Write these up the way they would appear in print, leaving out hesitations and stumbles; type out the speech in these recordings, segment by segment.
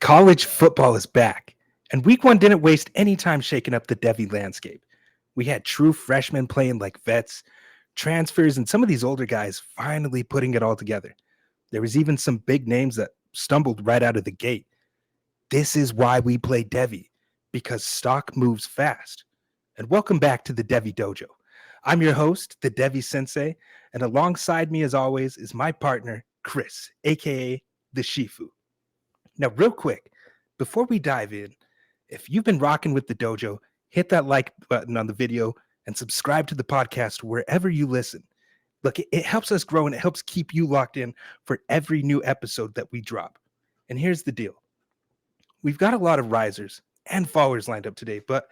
College football is back, and week one didn't waste any time shaking up the Devy landscape. We had true freshmen playing like vets, transfers, and some of these older guys finally putting it all together. There was even some big names that stumbled right out of the gate. This is why we play Devy, because stock moves fast. And welcome back to the Devy Dojo. I'm your host, the Devy Sensei, and alongside me as always is my partner, Chris, aka the Shifu. Now, real quick, before we dive in, if you've been rocking with the dojo, hit that like button on the video and subscribe to the podcast wherever you listen. Look, it helps us grow and it helps keep you locked in for every new episode that we drop. And here's the deal. We've got a lot of risers and fallers lined up today, but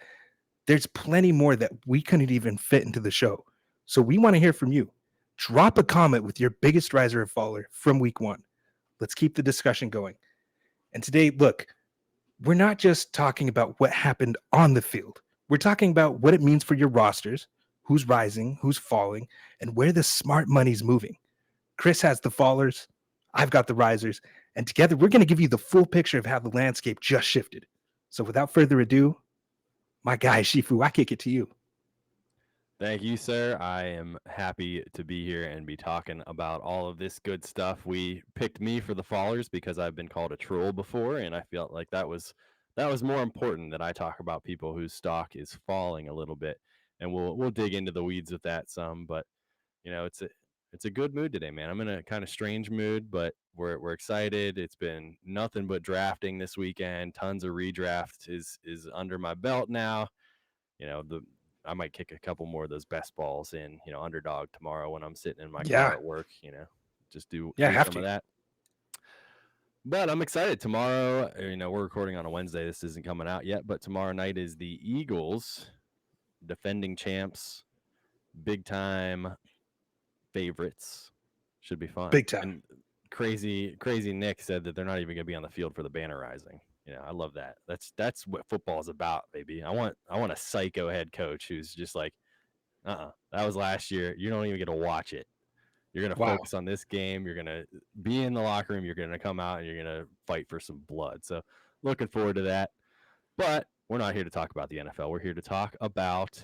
there's plenty more that we couldn't even fit into the show. So we want to hear from you. Drop a comment with your biggest riser or faller from week one. Let's keep the discussion going. And today, look, we're not just talking about what happened on the field. We're talking about what it means for your rosters, who's rising, who's falling, and where the smart money's moving. Chris has the fallers, I've got the risers, and together we're going to give you the full picture of how the landscape just shifted. So without further ado, my guy, Shifu, I kick it to you. Thank you, sir. I am happy to be here and be talking about all of this good stuff. We picked me for the fallers because I've been called a troll before, and I felt like that was more important that I talk about people whose stock is falling a little bit, and we'll dig into the weeds with that some. But you know, it's a good mood today, man. I'm in a kind of strange mood, but we're excited. It's been nothing but drafting this weekend. Tons of redraft is under my belt now. You know, I might kick a couple more of those best balls in, underdog tomorrow when I'm sitting in my car at work, just do some of that. But I'm excited. Tomorrow, we're recording on a Wednesday. This isn't coming out yet, but tomorrow night is the Eagles, defending champs, big time favorites. Should be fun. Big time. And crazy Nick said that they're not even going to be on the field for the banner rising. I love that. That's what football is about, baby. I want a psycho head coach who's just like, that was last year. You don't even get to watch it. You're going to focus on this game. You're going to be in the locker room. You're going to come out and you're going to fight for some blood. So looking forward to that. But we're not here to talk about the NFL. We're here to talk about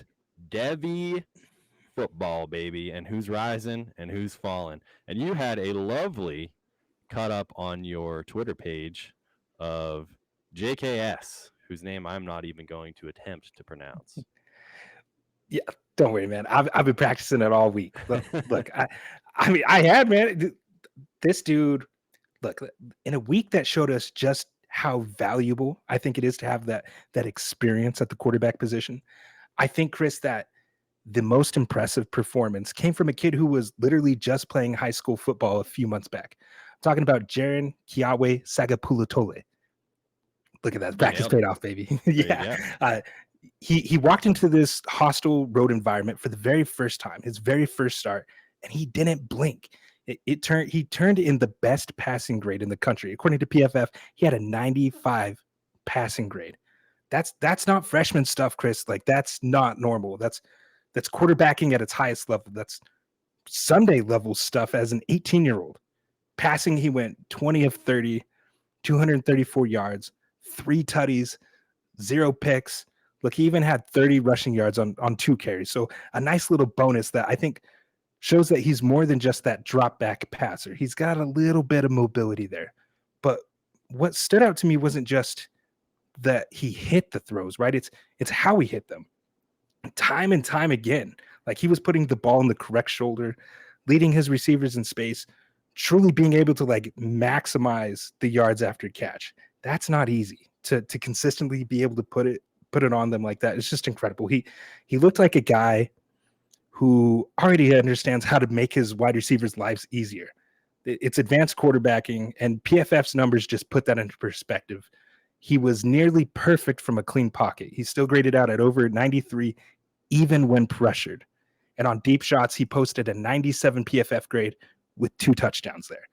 Devy football, baby, and who's rising and who's falling. And you had a lovely cut up on your Twitter page of JKS, whose name I'm not even going to attempt to pronounce. Yeah, don't worry, man. I've been practicing it all week. Look, I mean, I had, man. This dude, look, in a week that showed us just how valuable I think it is to have that experience at the quarterback position. I think, Chris, that the most impressive performance came from a kid who was literally just playing high school football a few months back. I'm talking about Jaron-Keawe Sagapolutele. Look at that. Practice paid off, baby. Yeah. He walked into this hostile road environment for the very first time, his very first start, and he didn't blink. He turned in the best passing grade in the country. According to PFF, he had a 95 passing grade. That's not freshman stuff, Chris. Like, that's not normal. That's quarterbacking at its highest level. That's Sunday level stuff as an 18-year-old. Passing, he went 20 of 30, 234 yards, 3 tutties, 0 picks. Look, he even had 30 rushing yards on 2 carries. So a nice little bonus that I think shows that he's more than just that drop back passer. He's got a little bit of mobility there. But what stood out to me wasn't just that he hit the throws, right? It's how he hit them. Time and time again. Like, he was putting the ball in the correct shoulder, leading his receivers in space, truly being able to like maximize the yards after catch. That's not easy to consistently be able to put it on them like that. It's just incredible. He looked like a guy who already understands how to make his wide receivers' lives easier. It's advanced quarterbacking, and PFF's numbers just put that into perspective. He was nearly perfect from a clean pocket. He's still graded out at over 93, even when pressured. And on deep shots, he posted a 97 PFF grade with 2 touchdowns there.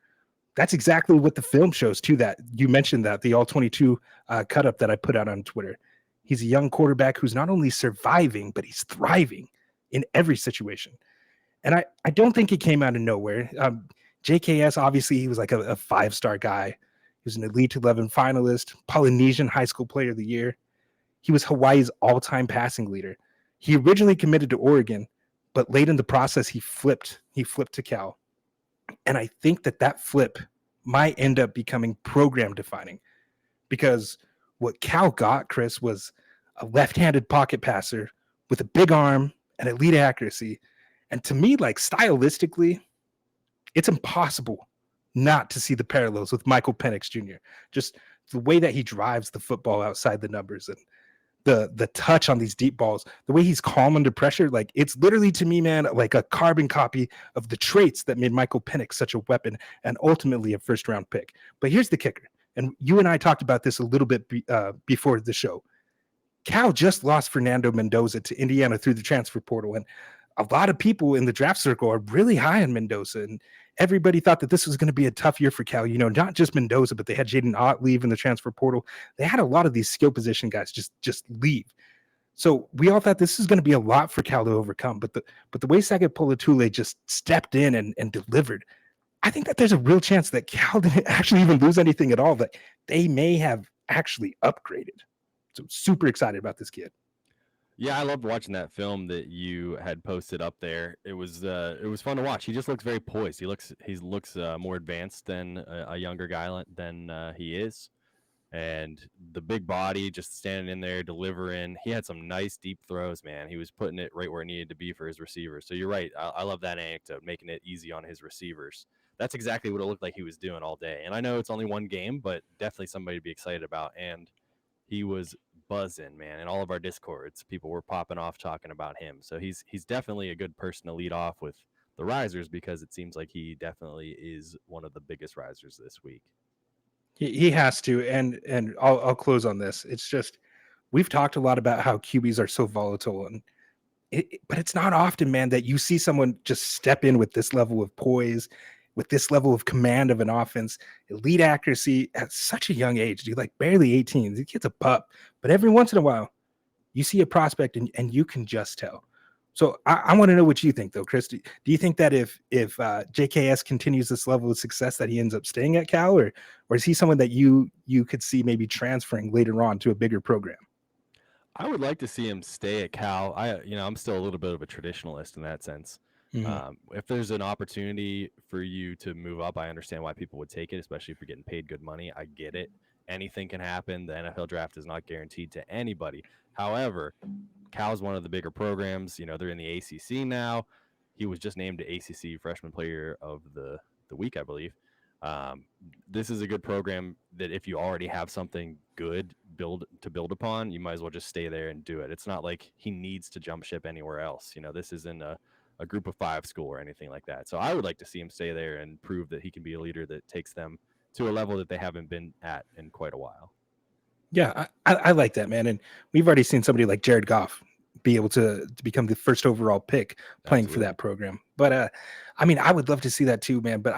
That's exactly what the film shows, too. That you mentioned that the all 22 cut up that I put out on Twitter. He's a young quarterback who's not only surviving, but he's thriving in every situation. And I don't think it came out of nowhere. JKS, obviously, he was like a 5-star guy. He was an Elite 11 finalist, Polynesian High School Player of the Year. He was Hawaii's all-time passing leader. He originally committed to Oregon, but late in the process, he flipped to Cal. And I think that flip might end up becoming program defining, because what Cal got, Chris, was a left-handed pocket passer with a big arm and elite accuracy. And to me, like, stylistically, it's impossible not to see the parallels with Michael Penix Jr. Just the way that he drives the football outside the numbers, and the touch on these deep balls, the way he's calm under pressure. Like, it's literally, to me, man, like a carbon copy of the traits that made Michael Penix such a weapon and ultimately a first-round pick. But here's the kicker, and you and I talked about this a little bit before the show. Cal just lost Fernando Mendoza to Indiana through the transfer portal, and a lot of people in the draft circle are really high on Mendoza, and everybody thought that this was going to be a tough year for Cal. You know, not just Mendoza, but they had Jaden Ott leave in the transfer portal. They had a lot of these skill position guys just leave. So we all thought this is going to be a lot for Cal to overcome. But the way Sagapolutele just stepped in and delivered, I think that there's a real chance that Cal didn't actually even lose anything at all, that they may have actually upgraded. So super excited about this kid. Yeah, I loved watching that film that you had posted up there. It was fun to watch. He just looks very poised. He looks more advanced than a younger guy than he is, and the big body just standing in there delivering. He had some nice deep throws, man. He was putting it right where it needed to be for his receivers. So you're right. I love that anecdote, making it easy on his receivers. That's exactly what it looked like he was doing all day. And I know it's only one game, but definitely somebody to be excited about. And he was buzzing, man. In all of our discords, people were popping off talking about him. So he's definitely a good person to lead off with the risers, because it seems like he definitely is one of the biggest risers this week. He has to, and I'll close on this. It's just, we've talked a lot about how QBs are so volatile, and but it's not often, man, that you see someone just step in with this level of poise, with this level of command of an offense, elite accuracy at such a young age, dude, like barely 18. The kid's a pup, but every once in a while, you see a prospect and you can just tell. So I want to know what you think, though, Chris. Do you think that if JKS continues this level of success, that he ends up staying at Cal, or is he someone that you could see maybe transferring later on to a bigger program? I would like to see him stay at Cal. I'm still a little bit of a traditionalist in that sense. Mm-hmm. If there's an opportunity for you to move up, I understand why people would take it, especially if you're getting paid good money. I get it. Anything can happen. The NFL draft is not guaranteed to anybody. However, Cal's one of the bigger programs. You know, they're in the ACC now. He was just named the ACC Freshman Player of the Week, I believe. This is a good program that if you already have something good build upon, you might as well just stay there and do it. It's not like he needs to jump ship anywhere else. You know, this isn't a group of 5 school or anything like that. So I would like to see him stay there and prove that he can be a leader that takes them to a level that they haven't been at in quite a while. Yeah, I like that, man. And we've already seen somebody like Jared Goff be able to become the first overall pick playing for that program. But I mean, I would love to see that too, man. But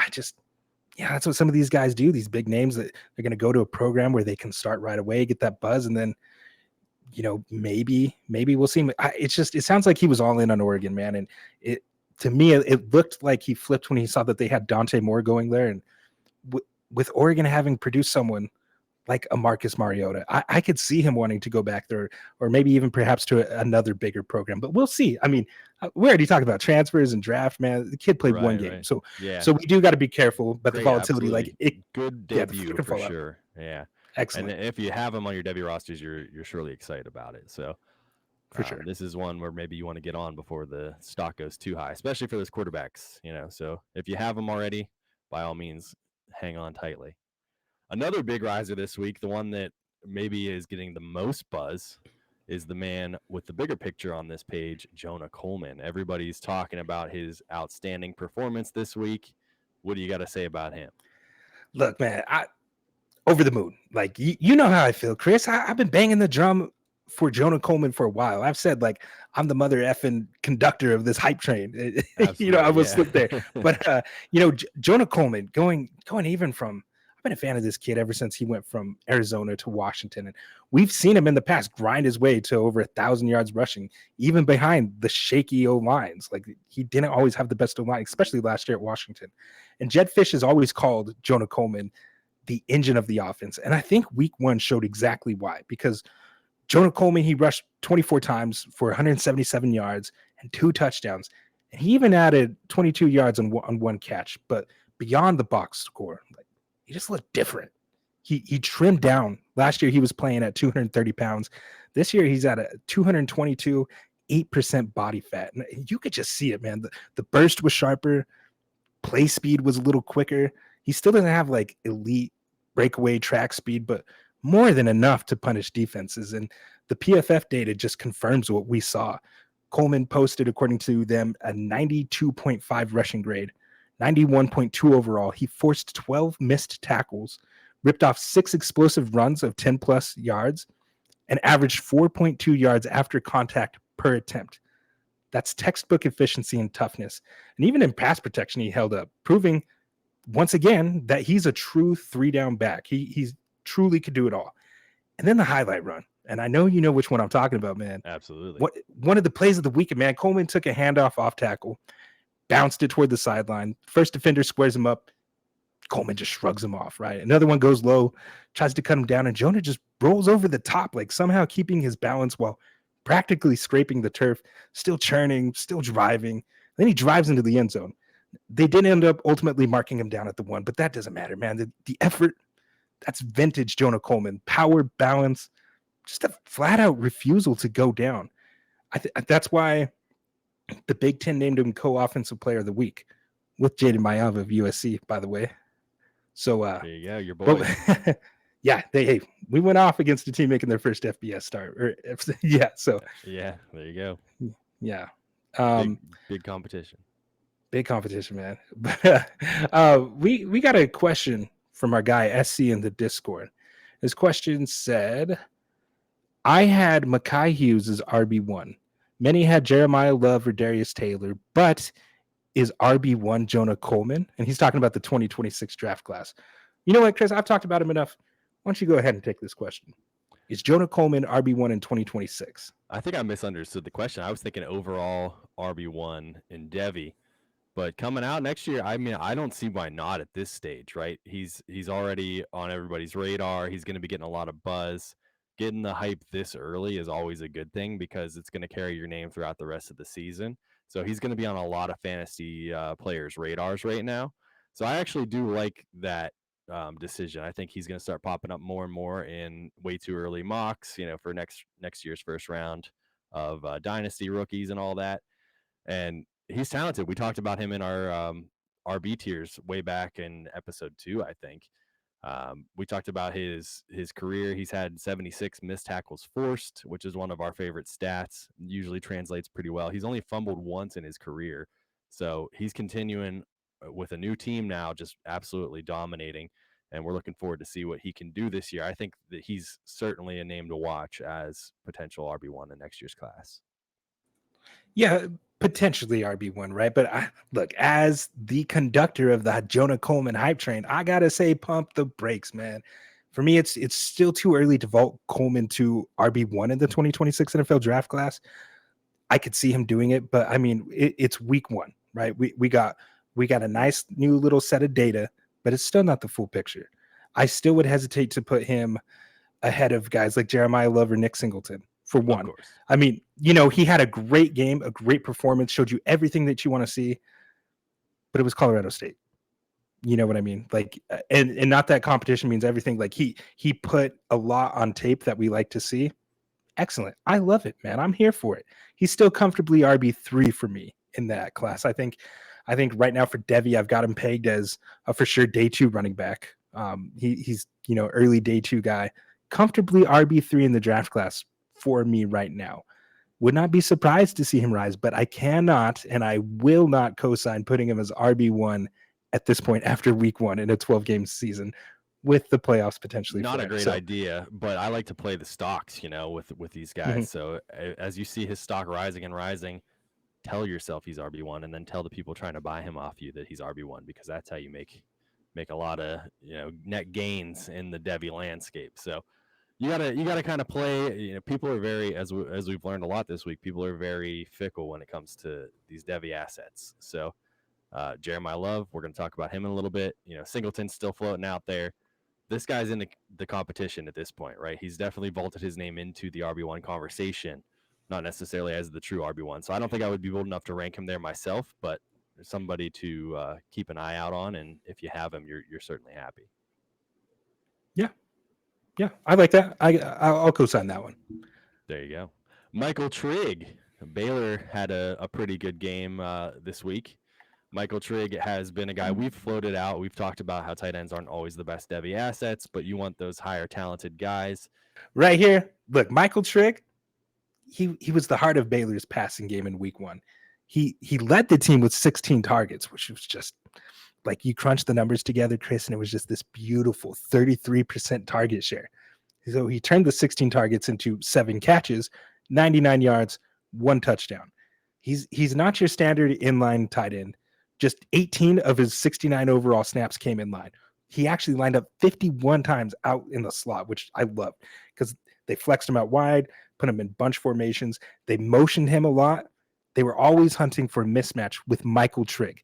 that's what some of these guys do. These big names, that they're going to go to a program where they can start right away, get that buzz, and then, you know, maybe we'll see him. It sounds like he was all in on Oregon, man. And to me, it looked like he flipped when he saw that they had Dante Moore going there, and with Oregon having produced someone like a Marcus Mariota, I could see him wanting to go back there, or maybe even perhaps to another bigger program. But we'll see. I mean, we already talked about transfers and draft, man. The kid played one game, so we do got to be careful. But the volatility, good debut for sure. Yeah, excellent. And if you have him on your Devy rosters, you're surely excited about it. So for sure, this is one where maybe you want to get on before the stock goes too high, especially for those quarterbacks. You know, so if you have them already, by all means, hang on tightly. Another big riser this week, the one that maybe is getting the most buzz, is the man with the bigger picture on this page, Jonah Coleman. Everybody's talking about his outstanding performance this week. What do you got to say about him? Look, man, over the moon. Like, you know how I feel, Chris. I've been banging the drum for Jonah Coleman for a while. I've said, like, I'm the mother effing conductor of this hype train. I will slip there. But Jonah Coleman going even from, I've been a fan of this kid ever since he went from Arizona to Washington, and we've seen him in the past grind his way to over 1,000 yards rushing, even behind the shaky O lines. Like, he didn't always have the best O line, especially last year at Washington. And Jed Fish has always called Jonah Coleman the engine of the offense. And I think week 1 showed exactly why, because Jonah Coleman, he rushed 24 times for 177 yards and 2 touchdowns. And he even added 22 yards on one catch. But beyond the box score, like, he just looked different. He trimmed down. Last year, he was playing at 230 pounds. This year, he's at a 222, 8% body fat. And you could just see it, man. The burst was sharper. Play speed was a little quicker. He still doesn't have like elite breakaway track speed, but more than enough to punish defenses. And the PFF data just confirms what we saw. Coleman posted, according to them, a 92.5 rushing grade, 91.2 overall. He forced 12 missed tackles, ripped off 6 explosive runs of 10 plus yards, and averaged 4.2 yards after contact per attempt. That's textbook efficiency and toughness. And even in pass protection, he held up, proving once again that he's a true 3-down back. He's truly could do it all. And then the highlight run. And I know you know which one I'm talking about, man. Absolutely. One of the plays of the weekend, man. Coleman took a handoff off tackle, bounced it toward the sideline. First defender squares him up. Coleman just shrugs him off, right? Another one goes low, tries to cut him down, and Jonah just rolls over the top, like somehow keeping his balance while practically scraping the turf, still churning, still driving. Then he drives into the end zone. They did end up ultimately marking him down at the 1, but that doesn't matter, man. The effort, that's vintage Jonah Coleman. Power, balance, just a flat-out refusal to go down. That's why the Big Ten named him co-offensive player of the week with Jaden Mayava of USC, by the way. So there you go, your boy. Yeah, we went off against a team making their first FBS start. So yeah, there you go. Yeah, big competition. Big competition, man. But we got a question from our guy SC in the Discord. His question said, I had Malachi Hughes as RB1. Many had Jeremiah Love or Darius Taylor, but is RB1 Jonah Coleman? And he's talking about the 2026 draft class. You know what, Chris? I've talked about him enough. Why don't you go ahead and take this question? Is Jonah Coleman RB1 in 2026? I think I misunderstood the question. I was thinking overall RB1 in Devy. But coming out next year, I mean, I don't see why not at this stage, right? He's already on everybody's radar. He's going to be getting a lot of buzz. Getting the hype this early is always a good thing because it's going to carry your name throughout the rest of the season. So he's going to be on a lot of fantasy players' radars right now. So I actually do like that decision. I think he's going to start popping up more and more in way too early mocks, for next year's first round of dynasty rookies and all that. And he's talented. We talked about him in our RB tiers way back in episode 2, I think. We talked about his career. He's had 76 missed tackles forced, which is one of our favorite stats. Usually translates pretty well. He's only fumbled once in his career. So he's continuing with a new team now, just absolutely dominating. And we're looking forward to see what he can do this year. I think that he's certainly a name to watch as potential RB1 in next year's class. Yeah, potentially RB1, right? But look, as the conductor of the Jonah Coleman hype train, I gotta say, pump the brakes, man. For me, it's still too early to vault Coleman to RB1 in the 2026 NFL draft class. I could see him doing it, but I mean, it's week 1, right? We got a nice new little set of data, but it's still not the full picture. I still would hesitate to put him ahead of guys like Jeremiah Love or Nick Singleton. For one, I mean, he had a great game, a great performance, showed you everything that you want to see, but it was Colorado State. You know what I mean? Like, and not that competition means everything. Like he put a lot on tape that we like to see. Excellent. I love it, man. I'm here for it. He's still comfortably RB3 for me in that class. I think right now for Devy, I've got him pegged as a for sure day 2 running back. He's early day 2 guy, comfortably RB3 in the draft class for me right now. Would not be surprised to see him rise, but I cannot and I will not co-sign putting him as RB1 at this point after week 1 in a 12-game season with the playoffs potentially Not for a him. great So, idea, but I like to play the stocks, with these guys. mhm. So as you see his stock rising and rising, tell yourself he's RB1, and then tell the people trying to buy him off you that he's RB1, because that's how you make a lot of net gains in the Devy landscape. So you gotta kind of play. People are very, as we've learned a lot this week, people are very fickle when it comes to these Devy assets. So Jeremiah Love, we're going to talk about him in a little bit. Singleton's still floating out there. This guy's in the competition at this point, right? He's definitely vaulted his name into the RB1 conversation, not necessarily as the true RB1. So I don't think I would be bold enough to rank him there myself, but there's somebody to keep an eye out on. And if you have him, you're certainly happy. Yeah, I like that. I'll co-sign that one. There you go. Michael Trigg. Baylor had a pretty good game this week. Michael Trigg has been a guy we've floated out. We've talked about how tight ends aren't always the best Devy assets, but you want those higher talented guys. Right here, look, Michael Trigg, he was the heart of Baylor's passing game in week 1. He led the team with 16 targets, which was just like you crunch the numbers together, Chris, and it was just this beautiful 33% target share. So he turned the 16 targets into 7 catches, 99 yards, 1 touchdown. He's not your standard inline tight end. Just 18 of his 69 overall snaps came in line. He actually lined up 51 times out in the slot, which I love because they flexed him out wide, put him in bunch formations. They motioned him a lot. They were always hunting for a mismatch with Michael Trigg.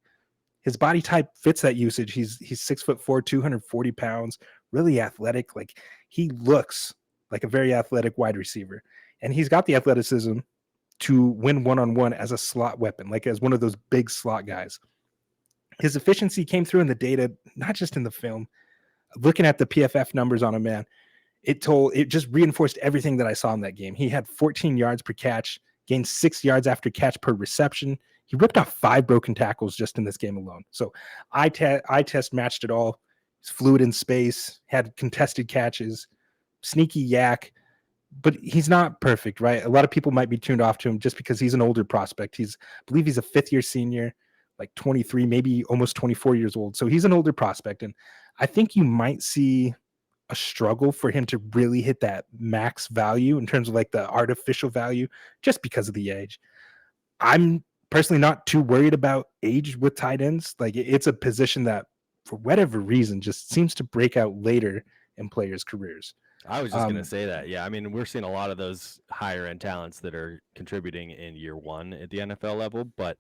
His body type fits that usage. He's 6'4", 240 pounds, really athletic. Like he looks like a very athletic wide receiver, and he's got the athleticism to win one-on-one as a slot weapon, like as one of those big slot guys. His efficiency came through in the data, not just in the film. Looking at the PFF numbers on him, man, it just reinforced everything that I saw in that game. He had 14 yards per catch, gained 6 yards after catch per reception. He ripped off 5 broken tackles just in this game alone. So I test matched it all. He's fluid in space, had contested catches, sneaky yak, but he's not perfect, right? A lot of people might be tuned off to him just because he's an older prospect. I believe he's a 5th-year senior, like 23, maybe almost 24 years old. So he's an older prospect. And I think you might see a struggle for him to really hit that max value in terms of like the artificial value just because of the age. I'm personally not too worried about age with tight ends. Like it's a position that for whatever reason just seems to break out later in players' careers. I was just going to say that. Yeah, I mean, we're seeing a lot of those higher end talents that are contributing in year 1 at the NFL level, but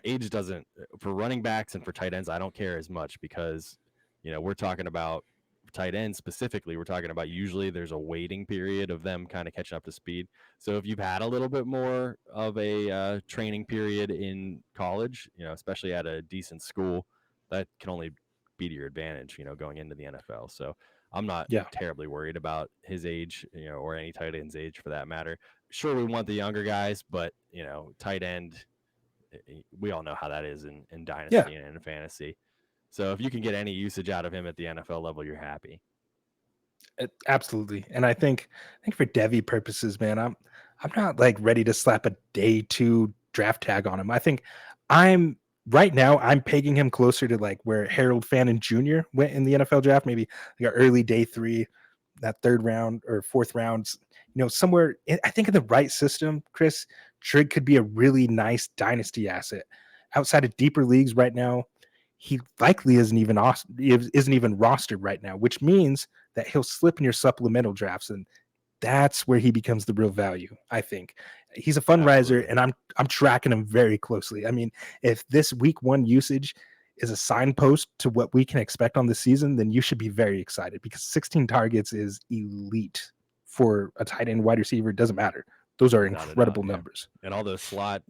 age doesn't, for running backs and for tight ends, I don't care as much because, we're talking about tight ends specifically. We're talking about usually there's a waiting period of them kind of catching up to speed. So if you've had a little bit more of a training period in college, especially at a decent school, that can only be to your advantage, going into the NFL. So I'm not terribly worried about his age, or any tight end's age for that matter. Sure, we want the younger guys, but tight end, we all know how that is in Dynasty and in fantasy. So if you can get any usage out of him at the NFL level, you're happy. Absolutely. And I think for Devy purposes, man, I'm not like ready to slap a day 2 draft tag on him. I think I'm right now I'm pegging him closer to like where Harold Fannin Jr. went in the NFL draft, maybe like an early day 3, that 3rd round or 4th rounds, somewhere I think in the right system, Chris, Trigg could be a really nice dynasty asset. Outside of deeper leagues right now, he likely isn't even rostered right now, which means that he'll slip in your supplemental drafts, and that's where he becomes the real value. I think he's a fun riser, and I'm tracking him very closely. I mean, if this week 1 usage is a signpost to what we can expect on the season, then you should be very excited because 16 targets is elite for a tight end wide receiver. It doesn't matter. Those are incredible numbers. And all those slot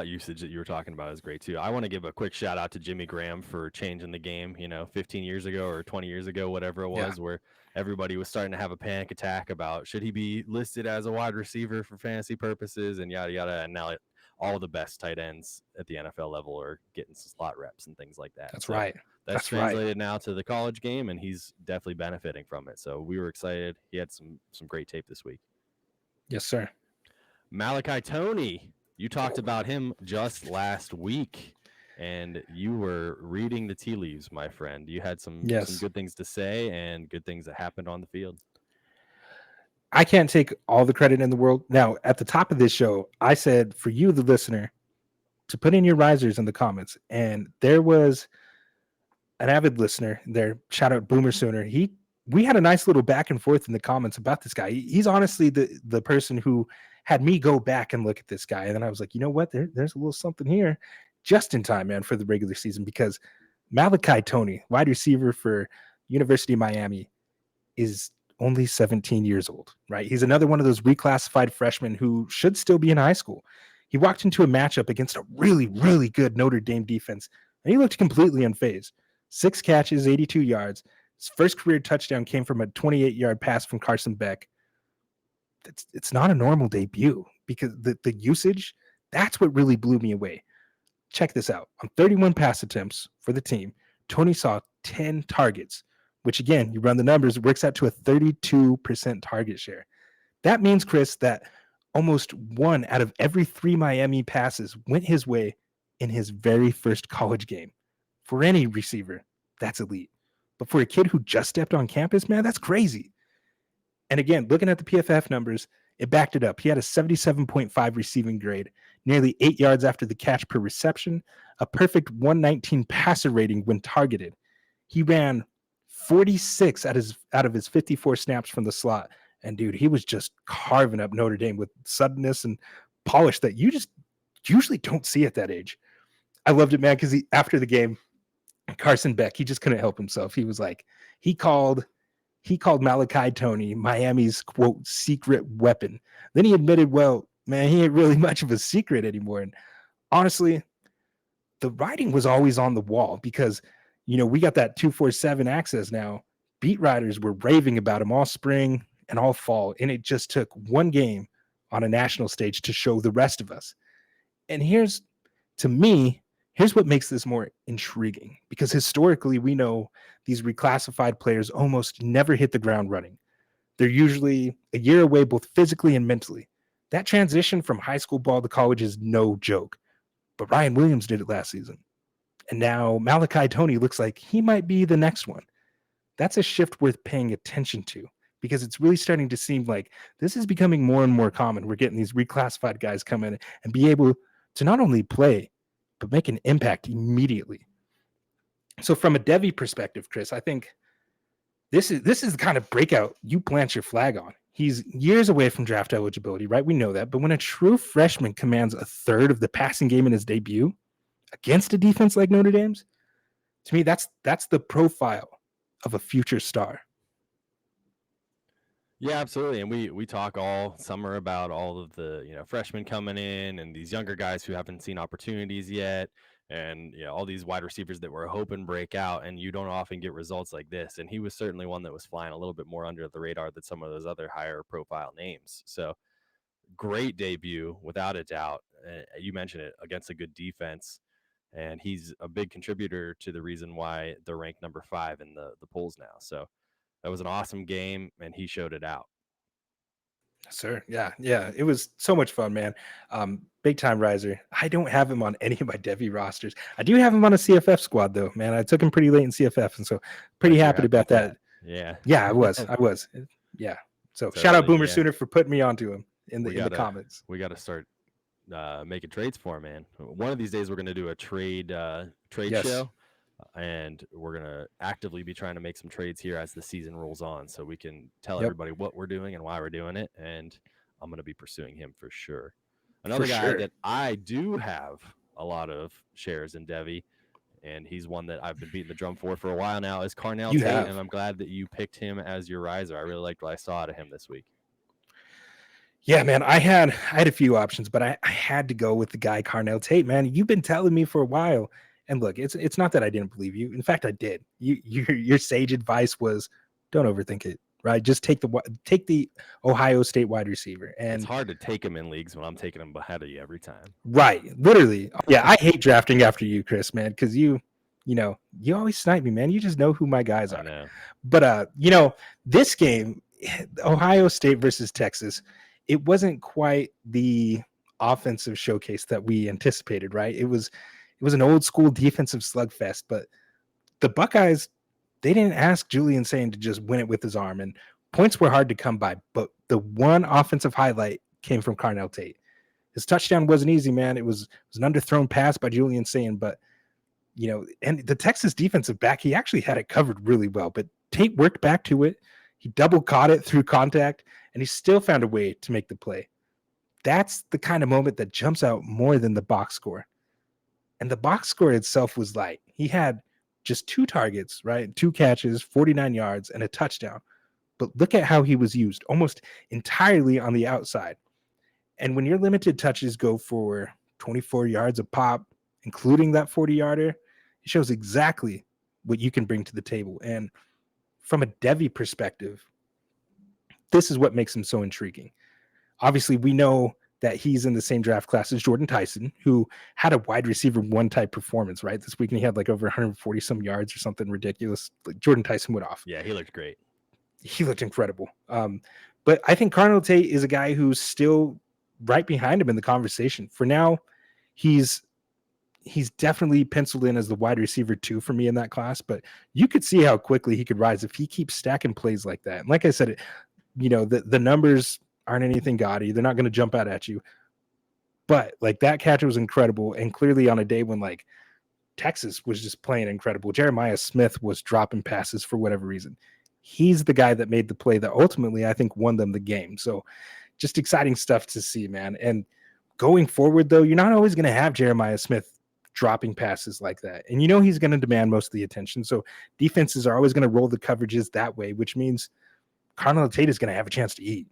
usage that you were talking about is great too. I want to give a quick shout out to Jimmy Graham for changing the game, 15 years ago or 20 years ago, whatever it was, where everybody was starting to have a panic attack about should he be listed as a wide receiver for fantasy purposes and yada, yada. And now all the best tight ends at the NFL level are getting some slot reps and things like that. That's right. That's translated now to the college game, and he's definitely benefiting from it. So we were excited. He had some great tape this week. Yes, sir. Malachi Toney, you talked about him just last week, and you were reading the tea leaves, my friend. You had some Yes. good things to say and good things that happened on the field. I can't take all the credit in the world. Now, at the top of this show, I said for you, the listener, to put in your risers in the comments. And there was an avid listener there. Shout out Boomer Sooner. We had a nice little back and forth in the comments about this guy. He's honestly the person who had me go back and look at this guy. And then I was like, you know what? There's a little something here just in time, man, for the regular season, because Malachi Toney, wide receiver for University of Miami, is only 17 years old, right? He's another one of those reclassified freshmen who should still be in high school. He walked into a matchup against a really, really good Notre Dame defense, and he looked completely unfazed. 6 catches, 82 yards. His first career touchdown came from a 28-yard pass from Carson Beck. It's not a normal debut because the usage, that's what really blew me away. Check this out. On 31 pass attempts for the team, Toney saw 10 targets, which again, you run the numbers, it works out to a 32% target share. That means, Chris, that almost 1 out of every 3 Miami passes went his way in his very first college game. For any receiver, that's elite. But for a kid who just stepped on campus, man, that's crazy. And again, looking at the PFF numbers, it backed it up. He had a 77.5 receiving grade, nearly 8 yards after the catch per reception, a perfect 119 passer rating when targeted. He ran 46 out of his 54 snaps from the slot. And dude, he was just carving up Notre Dame with suddenness and polish that you just usually don't see at that age. I loved it, man, because after the game, Carson Beck, he just couldn't help himself. He was like, he called Malachi Toney Miami's, quote, secret weapon. Then he admitted, well, man, he ain't really much of a secret anymore. And honestly, the writing was always on the wall because, we got that 247 access now. Beat writers were raving about him all spring and all fall. And it just took one game on a national stage to show the rest of us. And here's what makes this more intriguing, because historically we know these reclassified players almost never hit the ground running. They're usually a year away, both physically and mentally. That transition from high school ball to college is no joke, but Ryan Williams did it last season. And now Malachi Toney looks like he might be the next one. That's a shift worth paying attention to, because it's really starting to seem like this is becoming more and more common. We're getting these reclassified guys come in and be able to not only play, but make an impact immediately. So from a Devy perspective, Chris, I think this is the kind of breakout you plant your flag on. He's years away from draft eligibility, right? We know that. But when a true freshman commands a third of the passing game in his debut against a defense like Notre Dame's, to me, that's the profile of a future star. Yeah, absolutely. And we talk all summer about all of the, freshmen coming in and these younger guys who haven't seen opportunities yet, and all these wide receivers that were hoping break out, and you don't often get results like this. And he was certainly one that was flying a little bit more under the radar than some of those other higher profile names. So great debut, without a doubt. You mentioned it, against a good defense. And he's a big contributor to the reason why they're ranked number 5 in the polls now. So that was an awesome game, and he showed it out. Sir, yeah, it was so much fun, man. Big time riser. I don't have him on any of my Devy rosters. I do have him on a CFF squad, though, man. I took him pretty late in CFF, and so pretty happy about that. Yeah, I was. Yeah. So shout out Boomer Sooner for putting me onto him in the comments. We got to start making trades for him, man. One of these days we're going to do a trade show, and we're going to actively be trying to make some trades here as the season rolls on, so we can tell everybody what we're doing and why we're doing it. And I'm going to be pursuing him for sure. Another guy that I do have a lot of shares in Devy, and he's one that I've been beating the drum for a while now, is Carnell Tate, and I'm glad that you picked him as your riser. I really liked what I saw out of him this week. Yeah, man, I had a few options, but I had to go with the guy Carnell Tate, man. You've been telling me for a while. And look, it's not that I didn't believe you. In fact, I did. Your sage advice was, don't overthink it, right? Just take the Ohio State wide receiver. And it's hard to take him in leagues when I'm taking him ahead of you every time. Right, literally. Yeah, I hate drafting after you, Chris, man, because you always snipe me, man. You just know who my guys are. I know. But this game, Ohio State versus Texas, it wasn't quite the offensive showcase that we anticipated, right? It was an old school defensive slugfest, but the Buckeyes, they didn't ask Julian Sayin to just win it with his arm, and points were hard to come by. But the one offensive highlight came from Carnell Tate. His touchdown wasn't easy, man. It was an underthrown pass by Julian Sayin, but and the Texas defensive back, he actually had it covered really well. But Tate worked back to it. He double caught it through contact, and he still found a way to make the play. That's the kind of moment that jumps out more than the box score. And the box score itself was light. He had just 2 targets, right? 2 catches, 49 yards, and a touchdown. But look at how he was used, almost entirely on the outside. And when your limited touches go for 24 yards a pop, including that 40-yarder, it shows exactly what you can bring to the table. And from a Devy perspective, this is what makes him so intriguing. Obviously, we know that he's in the same draft class as Jordan Tyson, who had a wide receiver 1 type performance, right? This weekend he had like over 140 some yards or something ridiculous. Like Jordan Tyson went off. Yeah, he looked great. He looked incredible. But I think Carnell Tate is a guy who's still right behind him in the conversation. For now, he's definitely penciled in as the wide receiver 2 for me in that class, but you could see how quickly he could rise if he keeps stacking plays like that. And like I said, the numbers aren't anything gaudy. They're not going to jump out at you. But like that catch was incredible. And clearly on a day when like Texas was just playing incredible, Jeremiah Smith was dropping passes for whatever reason. He's the guy that made the play that ultimately I think won them the game. So just exciting stuff to see, man. And going forward, though, you're not always going to have Jeremiah Smith dropping passes like that. And he's going to demand most of the attention. So defenses are always going to roll the coverages that way, which means Carnell Tate is going to have a chance to eat.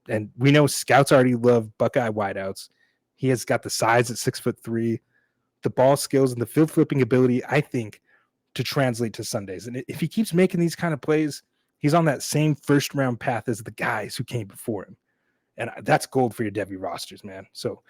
And we know scouts already love Buckeye wideouts. He has got the size at 6'3", the ball skills and the field flipping ability, I think, to translate to Sundays. And if he keeps making these kind of plays, he's on that same first round path as the guys who came before him. And that's gold for your Devy rosters, man. So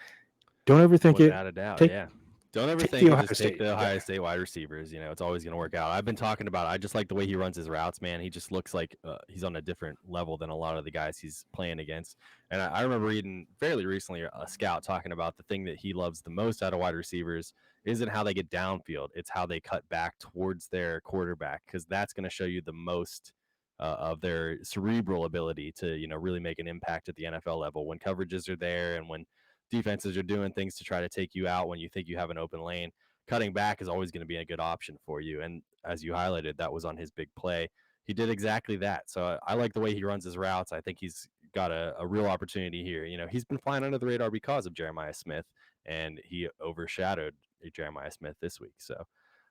don't overthink it. Without a doubt, yeah. Don't ever think you just take the Ohio State wide receivers. It's always going to work out. I've been talking about it. I just like the way he runs his routes, man. He just looks like he's on a different level than a lot of the guys he's playing against. And I remember reading fairly recently a scout talking about the thing that he loves the most out of wide receivers isn't how they get downfield. It's how they cut back towards their quarterback, because that's going to show you the most of their cerebral ability to, really make an impact at the NFL level when coverages are there and when defenses are doing things to try to take you out when you think you have an open lane. Cutting back is always going to be a good option for you. And as you highlighted, that was on his big play. He did exactly that. So I like the way he runs his routes. I think he's got a real opportunity here. He's been flying under the radar because of Jeremiah Smith, and he overshadowed Jeremiah Smith this week. So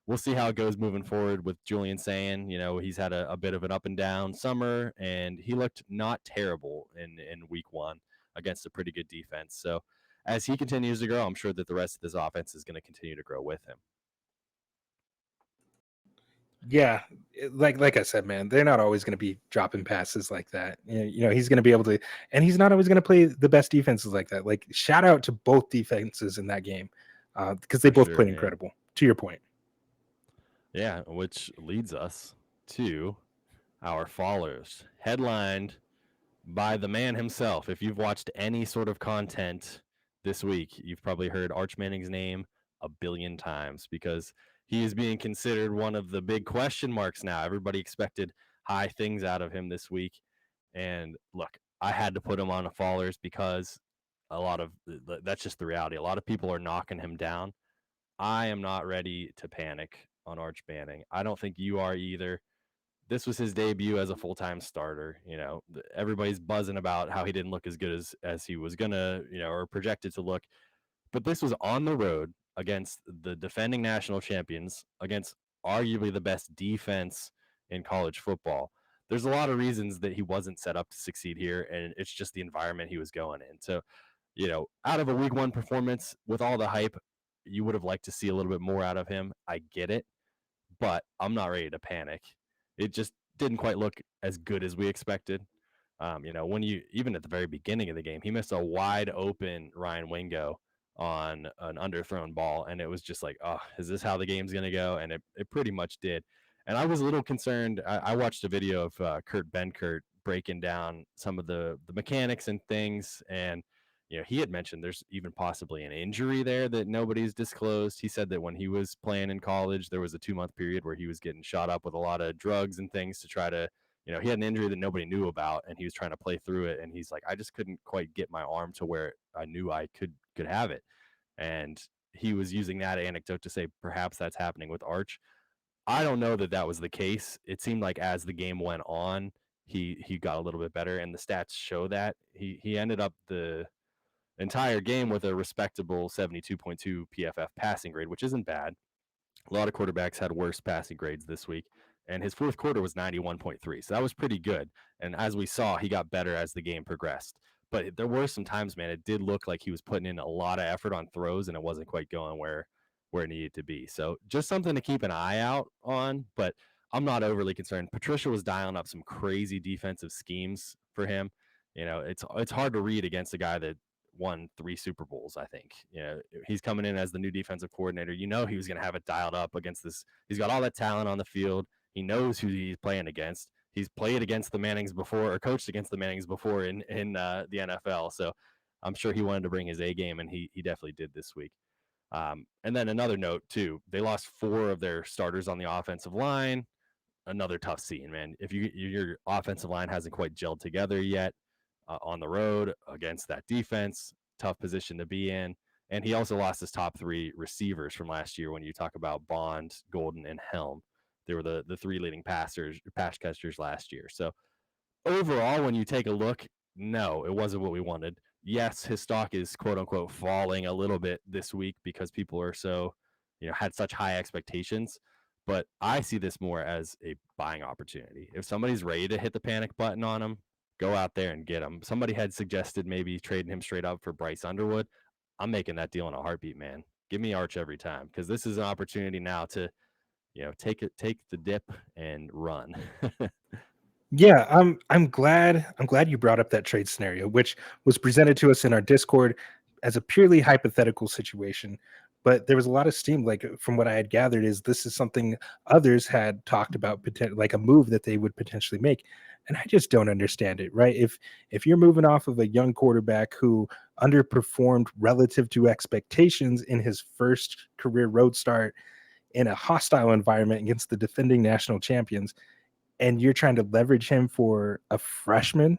we'll see how it goes moving forward with Julian Sayin. He's had a bit of an up and down summer, and he looked not terrible in week 1 against a pretty good defense. So as he continues to grow, I'm sure that the rest of this offense is going to continue to grow with him. Yeah, like I said, man, they're not always going to be dropping passes like that. He's going to be able to, and he's not always going to play the best defenses like that. Like, shout out to both defenses in that game because they both played incredible. To your point. Yeah, which leads us to our followers, headlined by the man himself. If you've watched any sort of content this week, you've probably heard Arch Manning's name a billion times because he is being considered one of the big question marks now. Everybody expected high things out of him this week. And look, I had to put him on a fallers because that's just the reality. A lot of people are knocking him down. I am not ready to panic on Arch Manning. I don't think you are either. This was his debut as a full-time starter. Everybody's buzzing about how he didn't look as good as he was gonna, or projected to look. But this was on the road against the defending national champions, against arguably the best defense in college football. There's a lot of reasons that he wasn't set up to succeed here, and it's just the environment he was going in. So, out of a week 1 performance with all the hype, you would have liked to see a little bit more out of him. I get it, but I'm not ready to panic. It just didn't quite look as good as we expected. When even at the very beginning of the game, he missed a wide open Ryan Wingo on an underthrown ball, and it was just like, oh, is this how the game's going to go? And it pretty much did. And I was a little concerned. I watched a video of Kurt Benkert breaking down some of the mechanics and things. And he had mentioned there's even possibly an injury there that nobody's disclosed. He said that when he was playing in college, there was a 2-month period where he was getting shot up with a lot of drugs and things to try to, he had an injury that nobody knew about, and he was trying to play through it. And he's like, I just couldn't quite get my arm to where I knew I could have it. And he was using that anecdote to say perhaps that's happening with Arch. I don't know that that was the case. It seemed like as the game went on, he got a little bit better, and the stats show that he ended up the entire game with a respectable 72.2 PFF passing grade, which isn't bad. A lot of quarterbacks had worse passing grades this week, and his fourth quarter was 91.3. So that was pretty good. And as we saw, he got better as the game progressed. But there were some times, man, it did look like he was putting in a lot of effort on throws, and it wasn't quite going where it needed to be. So just something to keep an eye out on. But I'm not overly concerned. Patricia was dialing up some crazy defensive schemes for him. It's hard to read against a guy that won 3 Super Bowls, I think. He's coming in as the new defensive coordinator. He was going to have it dialed up against this. He's got all that talent on the field. He knows who he's playing against. He's played against the Mannings before, or coached against the Mannings before in the NFL. So I'm sure he wanted to bring his A game, and he definitely did this week. And then another note too, they lost 4 of their starters on the offensive line. Another tough scene, man. If your offensive line hasn't quite gelled together yet, on the road against that defense, tough position to be in. And he also lost his top 3 receivers from last year. When you talk about Bond, Golden, and Helm, they were the 3 leading pass catchers last year. So overall, when you take a look, no, it wasn't what we wanted. Yes, his stock is quote unquote falling a little bit this week because people are so, had such high expectations. But I see this more as a buying opportunity. If somebody's ready to hit the panic button on him, go out there and get him. Somebody had suggested maybe trading him straight up for Bryce Underwood. I'm making that deal in a heartbeat, man. Give me Arch every time, because this is an opportunity now to, take the dip and run. Yeah, I'm glad you brought up that trade scenario, which was presented to us in our Discord as a purely hypothetical situation. But there was a lot of steam, like from what I had gathered, is this is something others had talked about, like a move that they would potentially make. And I just don't understand it, right? If you're moving off of a young quarterback who underperformed relative to expectations in his first career road start in a hostile environment against the defending national champions, and you're trying to leverage him for a freshman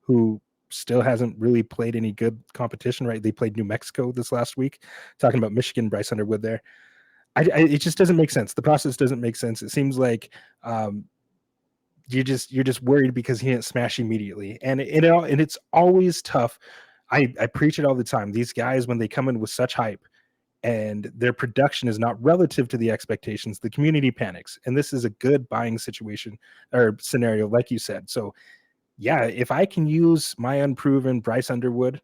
who still hasn't really played any good competition, right? They played New Mexico this last week, talking about Michigan, Bryce Underwood there. It just doesn't make sense. The process doesn't make sense. It seems like you're just worried because he didn't smash immediately, and it's always tough. I preach it all the time. These guys, when they come in with such hype, and their production is not relative to the expectations, the community panics. And this is a good buying situation or scenario, like you said. So, yeah, if I can use my unproven Bryce Underwood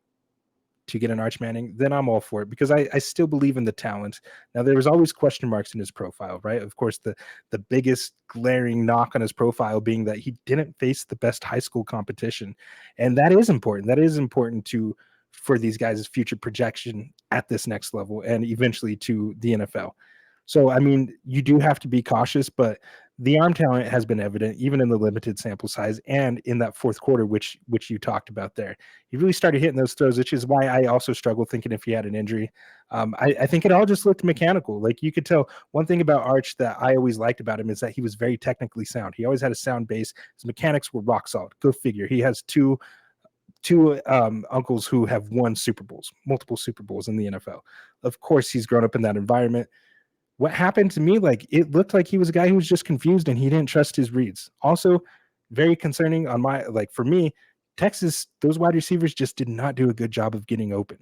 to get an Arch Manning, then I'm all for it, because I still believe in the talent. Now, there was always question marks in his profile, right? Of course, the biggest glaring knock on his profile being that he didn't face the best high school competition. And that is important. That is important to for these guys' future projection at this next level and eventually to the NFL. So, I mean, you do have to be cautious, but the arm talent has been evident even in the limited sample size and in that fourth quarter, which you talked about there. He really started hitting those throws, which is why I also struggle thinking if he had an injury. I think it all just looked mechanical. Like, you could tell one thing about Arch that I always liked about him is that he was very technically sound. He always had a sound base. His mechanics were rock solid. Go figure. He has two uncles who have won Super Bowls, multiple Super Bowls in the NFL. Of course, he's grown up in that environment. What happened to me, like, it looked like he was a guy who was just confused and he didn't trust his reads. Also, very concerning on my, like, for me, Texas, those wide receivers just did not do a good job of getting open.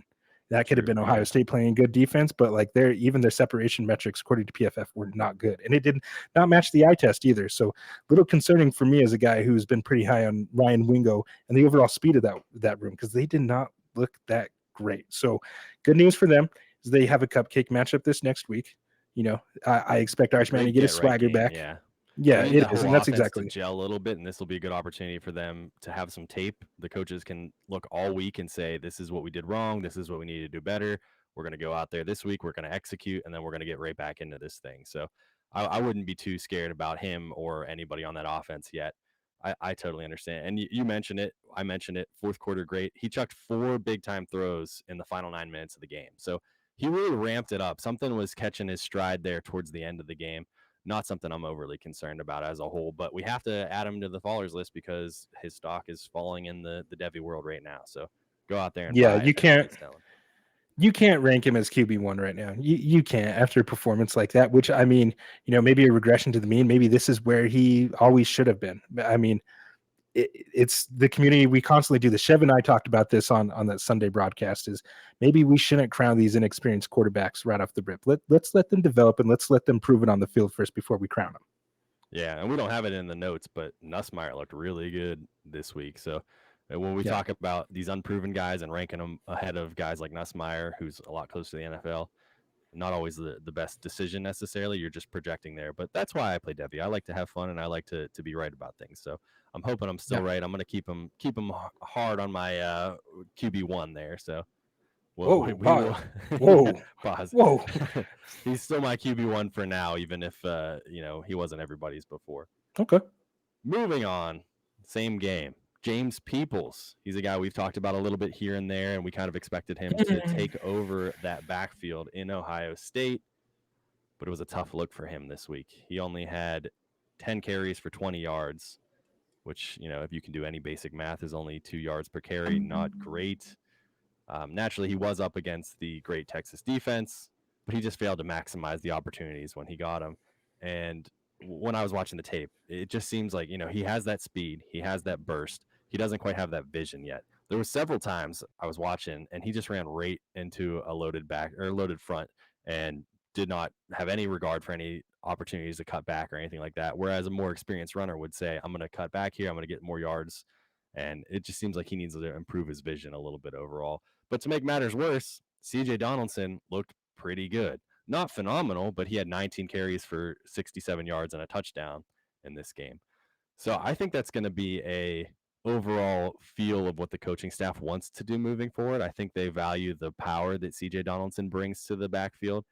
That could have been Ohio State playing good defense, but like even their separation metrics according to PFF were not good, and it did not match the eye test either. So a little concerning for me as a guy who's been pretty high on Ryan Wingo and the overall speed of that room, because they did not look that great. So good news for them is they have a cupcake matchup this next week. I expect Archman to get his swagger back. Yeah. Yeah, They need it that is, whole and that's offense exactly. to gel a little bit, and this will be a good opportunity for them to have some tape. The coaches can look all week and say, this is what we did wrong. This is what we need to do better. We're going to go out there this week. We're going to execute, and then we're going to get right back into this thing. So I wouldn't be too scared about him or anybody on that offense yet. I totally understand. And you mentioned it. I mentioned it. Fourth quarter, great. He chucked 4 big time throws in the final 9 minutes of the game. So he really ramped it up. Something was catching his stride there towards the end of the game. Not something I'm overly concerned about as a whole, but we have to add him to the fallers list because his stock is falling in the Devy world right now. So go out there and Yeah, buy it while it's selling. you can't rank him as QB1 right now. You can't after a performance like that, which I mean, maybe a regression to the mean. Maybe this is where he always should have been. I mean, it's the community. We constantly do this. Chev and I talked about this on that Sunday broadcast, is maybe we shouldn't crown these inexperienced quarterbacks right off the rip. Let's let them develop and let's let them prove it on the field first before we crown them. Yeah, and we don't have it in the notes, but Nussmeier looked really good this week. So when we talk about these unproven guys and ranking them ahead of guys like Nussmeier, who's a lot closer to the NFL, not always the best decision necessarily. You're just projecting there. But that's why I play Devy. I like to have fun and I like to be right about things. So I'm hoping I'm still right. I'm going to keep him hard on my QB1 there. So Whoa, we will whoa, pause. Whoa. He's still my QB1 for now, even if he wasn't everybody's before. Okay. Moving on, same game. James Peoples. He's a guy we've talked about a little bit here and there, and we kind of expected him to take over that backfield in Ohio State, but it was a tough look for him this week. He only had 10 carries for 20 yards, which, if you can do any basic math, is only 2 yards per carry. Not great. Naturally, he was up against the great Texas defense, but he just failed to maximize the opportunities when he got them. And when I was watching the tape, it just seems like, he has that speed, he has that burst. He doesn't quite have that vision yet. There were several times I was watching and he just ran right into a loaded back or loaded front and did not have any regard for any opportunities to cut back or anything like that. Whereas a more experienced runner would say, I'm going to cut back here, I'm going to get more yards. And it just seems like he needs to improve his vision a little bit overall. But to make matters worse, CJ Donaldson looked pretty good. Not phenomenal, but he had 19 carries for 67 yards and a touchdown in this game. So I think that's going to be a overall feel of what the coaching staff wants to do moving forward. I think they value the power that CJ Donaldson brings to the backfield.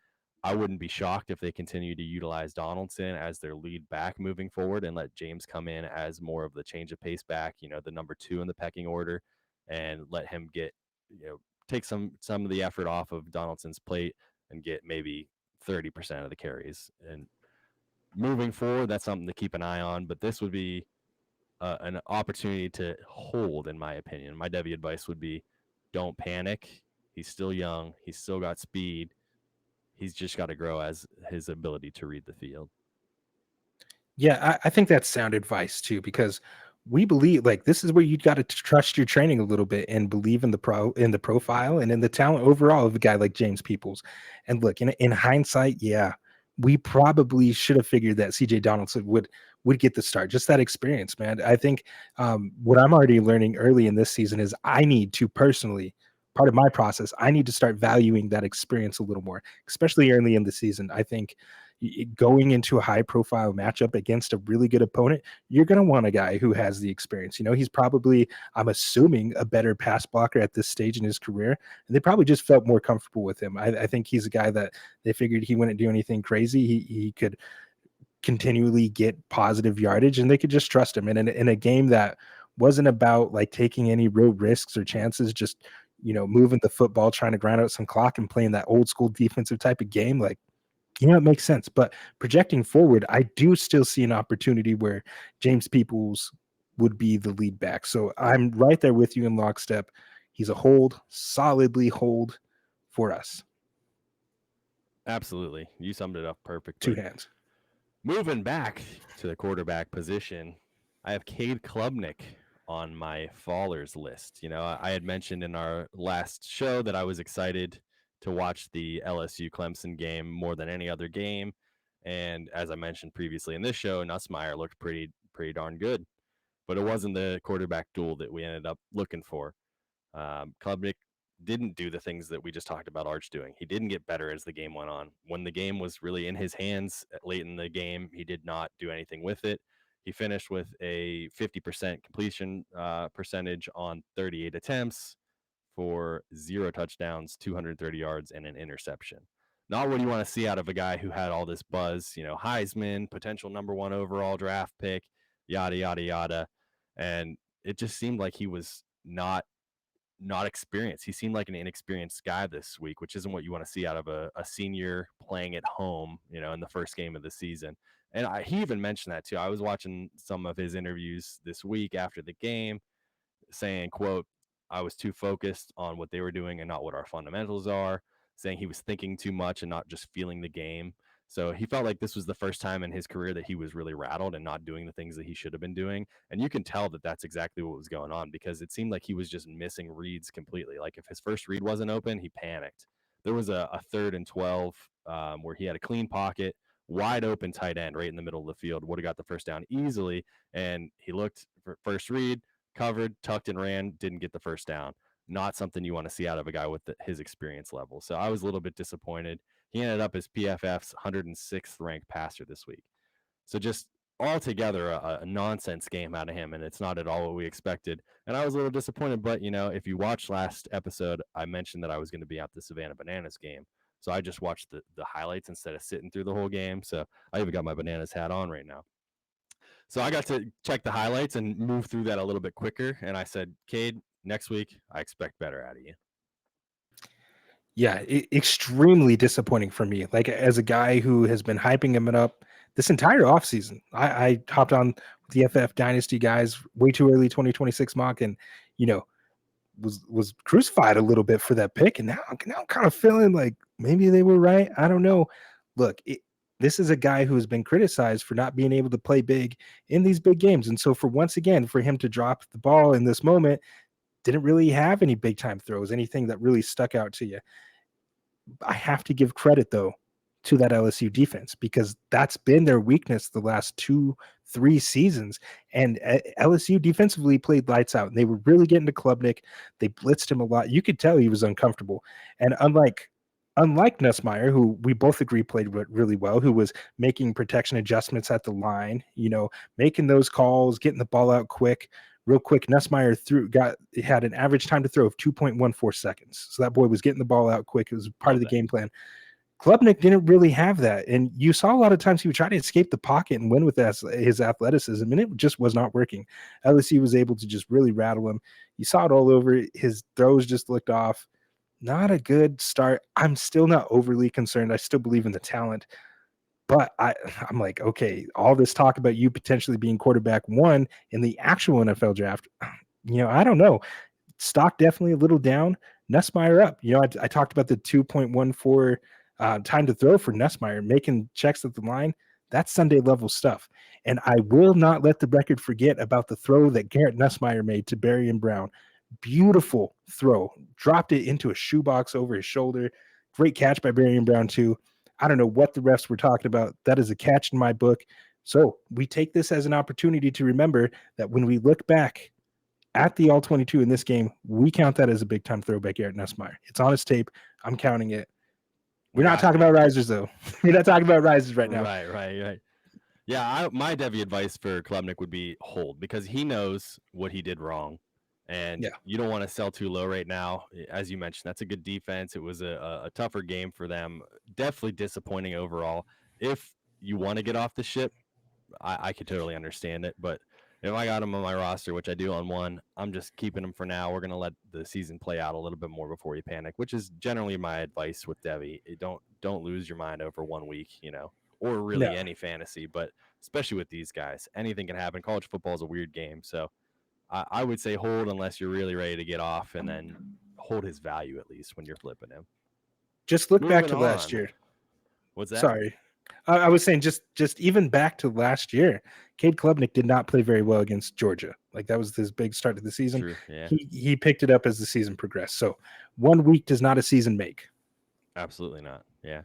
I wouldn't be shocked if they continue to utilize Donaldson as their lead back moving forward and let James come in as more of the change of pace back, the number 2 in the pecking order, and let him get, take some of the effort off of Donaldson's plate and get maybe 30% of the carries. And moving forward, that's something to keep an eye on. But this would be an opportunity to hold, in my opinion. My Devy advice would be don't panic. He's still young. He's still got speed. He's just got to grow as his ability to read the field. Yeah, I think that's sound advice too, because we believe like this is where you got to trust your training a little bit and believe in the profile and in the talent overall of a guy like James Peoples. And look, in hindsight, yeah, we probably should have figured that CJ Donaldson would get the start. Just that experience, man. I think what I'm already learning early in this season is I need to personally, part of my process, I need to start valuing that experience a little more, especially early in the season. I think going into a high profile matchup against a really good opponent, you're going to want a guy who has the experience. He's probably, I'm assuming, a better pass blocker at this stage in his career. And they probably just felt more comfortable with him. I think he's a guy that they figured he wouldn't do anything crazy. He could continually get positive yardage and they could just trust him. And in a game that wasn't about like taking any real risks or chances, just, moving the football, trying to grind out some clock and playing that old school defensive type of game, like, it makes sense. But projecting forward, I do still see an opportunity where James Peoples would be the lead back. So I'm right there with you in lockstep. He's a hold, solidly hold for us. Absolutely. You summed it up perfectly. 2 hands. Moving back to the quarterback position, I have Cade Klubnik on my fallers list. I had mentioned in our last show that I was excited to watch the LSU Clemson game more than any other game. And as I mentioned previously in this show, Nussmeier looked pretty darn good. But it wasn't the quarterback duel that we ended up looking for. Klubnik didn't do the things that we just talked about Arch doing. He didn't get better as the game went on. When the game was really in his hands late in the game, he did not do anything with it. He finished with a 50% completion percentage on 38 attempts for 0 touchdowns, 230 yards, and an interception. Not what you want to see out of a guy who had all this buzz, Heisman, potential number 1 overall draft pick, yada, yada, yada. and it just seemed like he was not experienced. He seemed like an inexperienced guy this week, which isn't what you want to see out of a senior playing at home, in the first game of the season. And he even mentioned that too. I was watching some of his interviews this week after the game, saying, quote, I was too focused on what they were doing and not what our fundamentals are, saying he was thinking too much and not just feeling the game. So he felt like this was the first time in his career that he was really rattled and not doing the things that he should have been doing. And you can tell that that's exactly what was going on, because it seemed like he was just missing reads completely. Like if his first read wasn't open, he panicked. There was a 3rd and 12 where he had a clean pocket, wide open tight end right in the middle of the field, would have got the first down easily. And he looked for first read, covered, tucked and ran, didn't get the first down. Not something you want to see out of a guy with his experience level. So I was a little bit disappointed. He ended up as PFF's 106th ranked passer this week. So just altogether a nonsense game out of him, and it's not at all what we expected. And I was a little disappointed, but if you watched last episode, I mentioned that I was going to be at the Savannah Bananas game. So I just watched the highlights instead of sitting through the whole game. So I even got my Bananas hat on right now. So I got to check the highlights and move through that a little bit quicker. And I said, Cade, next week, I expect better out of you. Yeah, extremely disappointing for me. Like as a guy who has been hyping him up this entire offseason. I hopped on the FF Dynasty guys way too early 2026 mock and you know was crucified a little bit for that pick. And now I'm kind of feeling like maybe they were right. I don't know. Look, this is a guy who has been criticized for not being able to play big in these big games. And so once again, for him to drop the ball in this moment, didn't really have any big time throws, anything that really stuck out to you. I have to give credit though to that LSU defense because that's been their weakness the last 2-3 seasons. And LSU defensively played lights out. And they were really getting to Klubnik. They blitzed him a lot. You could tell he was uncomfortable. And unlike Nussmeier, who we both agree played really well, who was making protection adjustments at the line, making those calls, getting the ball out quick. Real quick, Nussmeier had an average time to throw of 2.14 seconds. So that boy was getting the ball out quick. It was part of the game plan. Klubnik didn't really have that. And you saw a lot of times he would try to escape the pocket and win with his athleticism, and it just was not working. LSU was able to just really rattle him. You saw it all over. His throws just looked off. Not a good start. I'm still not overly concerned. I still believe in the talent. But I'm like, okay, all this talk about you potentially being quarterback 1 in the actual NFL draft, I don't know. Stock definitely a little down. Nussmeier up. I talked about the 2.14 time to throw for Nussmeier, making checks at the line. That's Sunday level stuff. And I will not let the record forget about the throw that Garrett Nussmeier made to Berrien Brown. Beautiful throw. Dropped it into a shoebox over his shoulder. Great catch by Berrien Brown, too. I don't know what the refs were talking about. That is a catch in my book. So we take this as an opportunity to remember that when we look back at the all-22 in this game, we count that as a big-time throw by Garrett Nussmeier. It's on his tape. I'm counting it. We're not talking about risers, though. We're not talking about risers right now. Right. Yeah, my Devy advice for Klubnik would be hold, because he knows what he did wrong. And you don't want to sell too low right now. As you mentioned, that's a good defense. It was a tougher game for them. Definitely disappointing overall. If you want to get off the ship, I could totally understand it. But if I got him on my roster, which I do on one, I'm just keeping him for now. We're going to let the season play out a little bit more before you panic, which is generally my advice with Devy. Don't lose your mind over 1 week, or really any fantasy, but especially with these guys, anything can happen. College football is a weird game. So I would say hold unless you're really ready to get off, and then hold his value at least when you're flipping him. Just look back to last year. What's that? Sorry. I was saying just even back to last year, Cade Klubnik did not play very well against Georgia. Like that was his big start to the season. True, yeah. He picked it up as the season progressed. So 1 week does not a season make. Absolutely not. Yeah.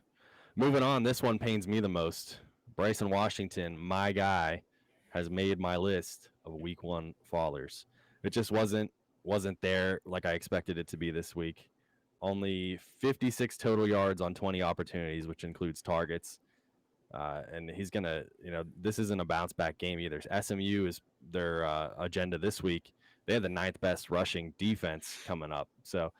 Moving on, this one pains me the most. Bryson Washington, my guy, has made my list of week 1 fallers. It just wasn't there like I expected it to be this week. Only 56 total yards on 20 opportunities, which includes targets. And he's going to, this isn't a bounce back game either. SMU is their agenda this week. They have the 9th best rushing defense coming up. So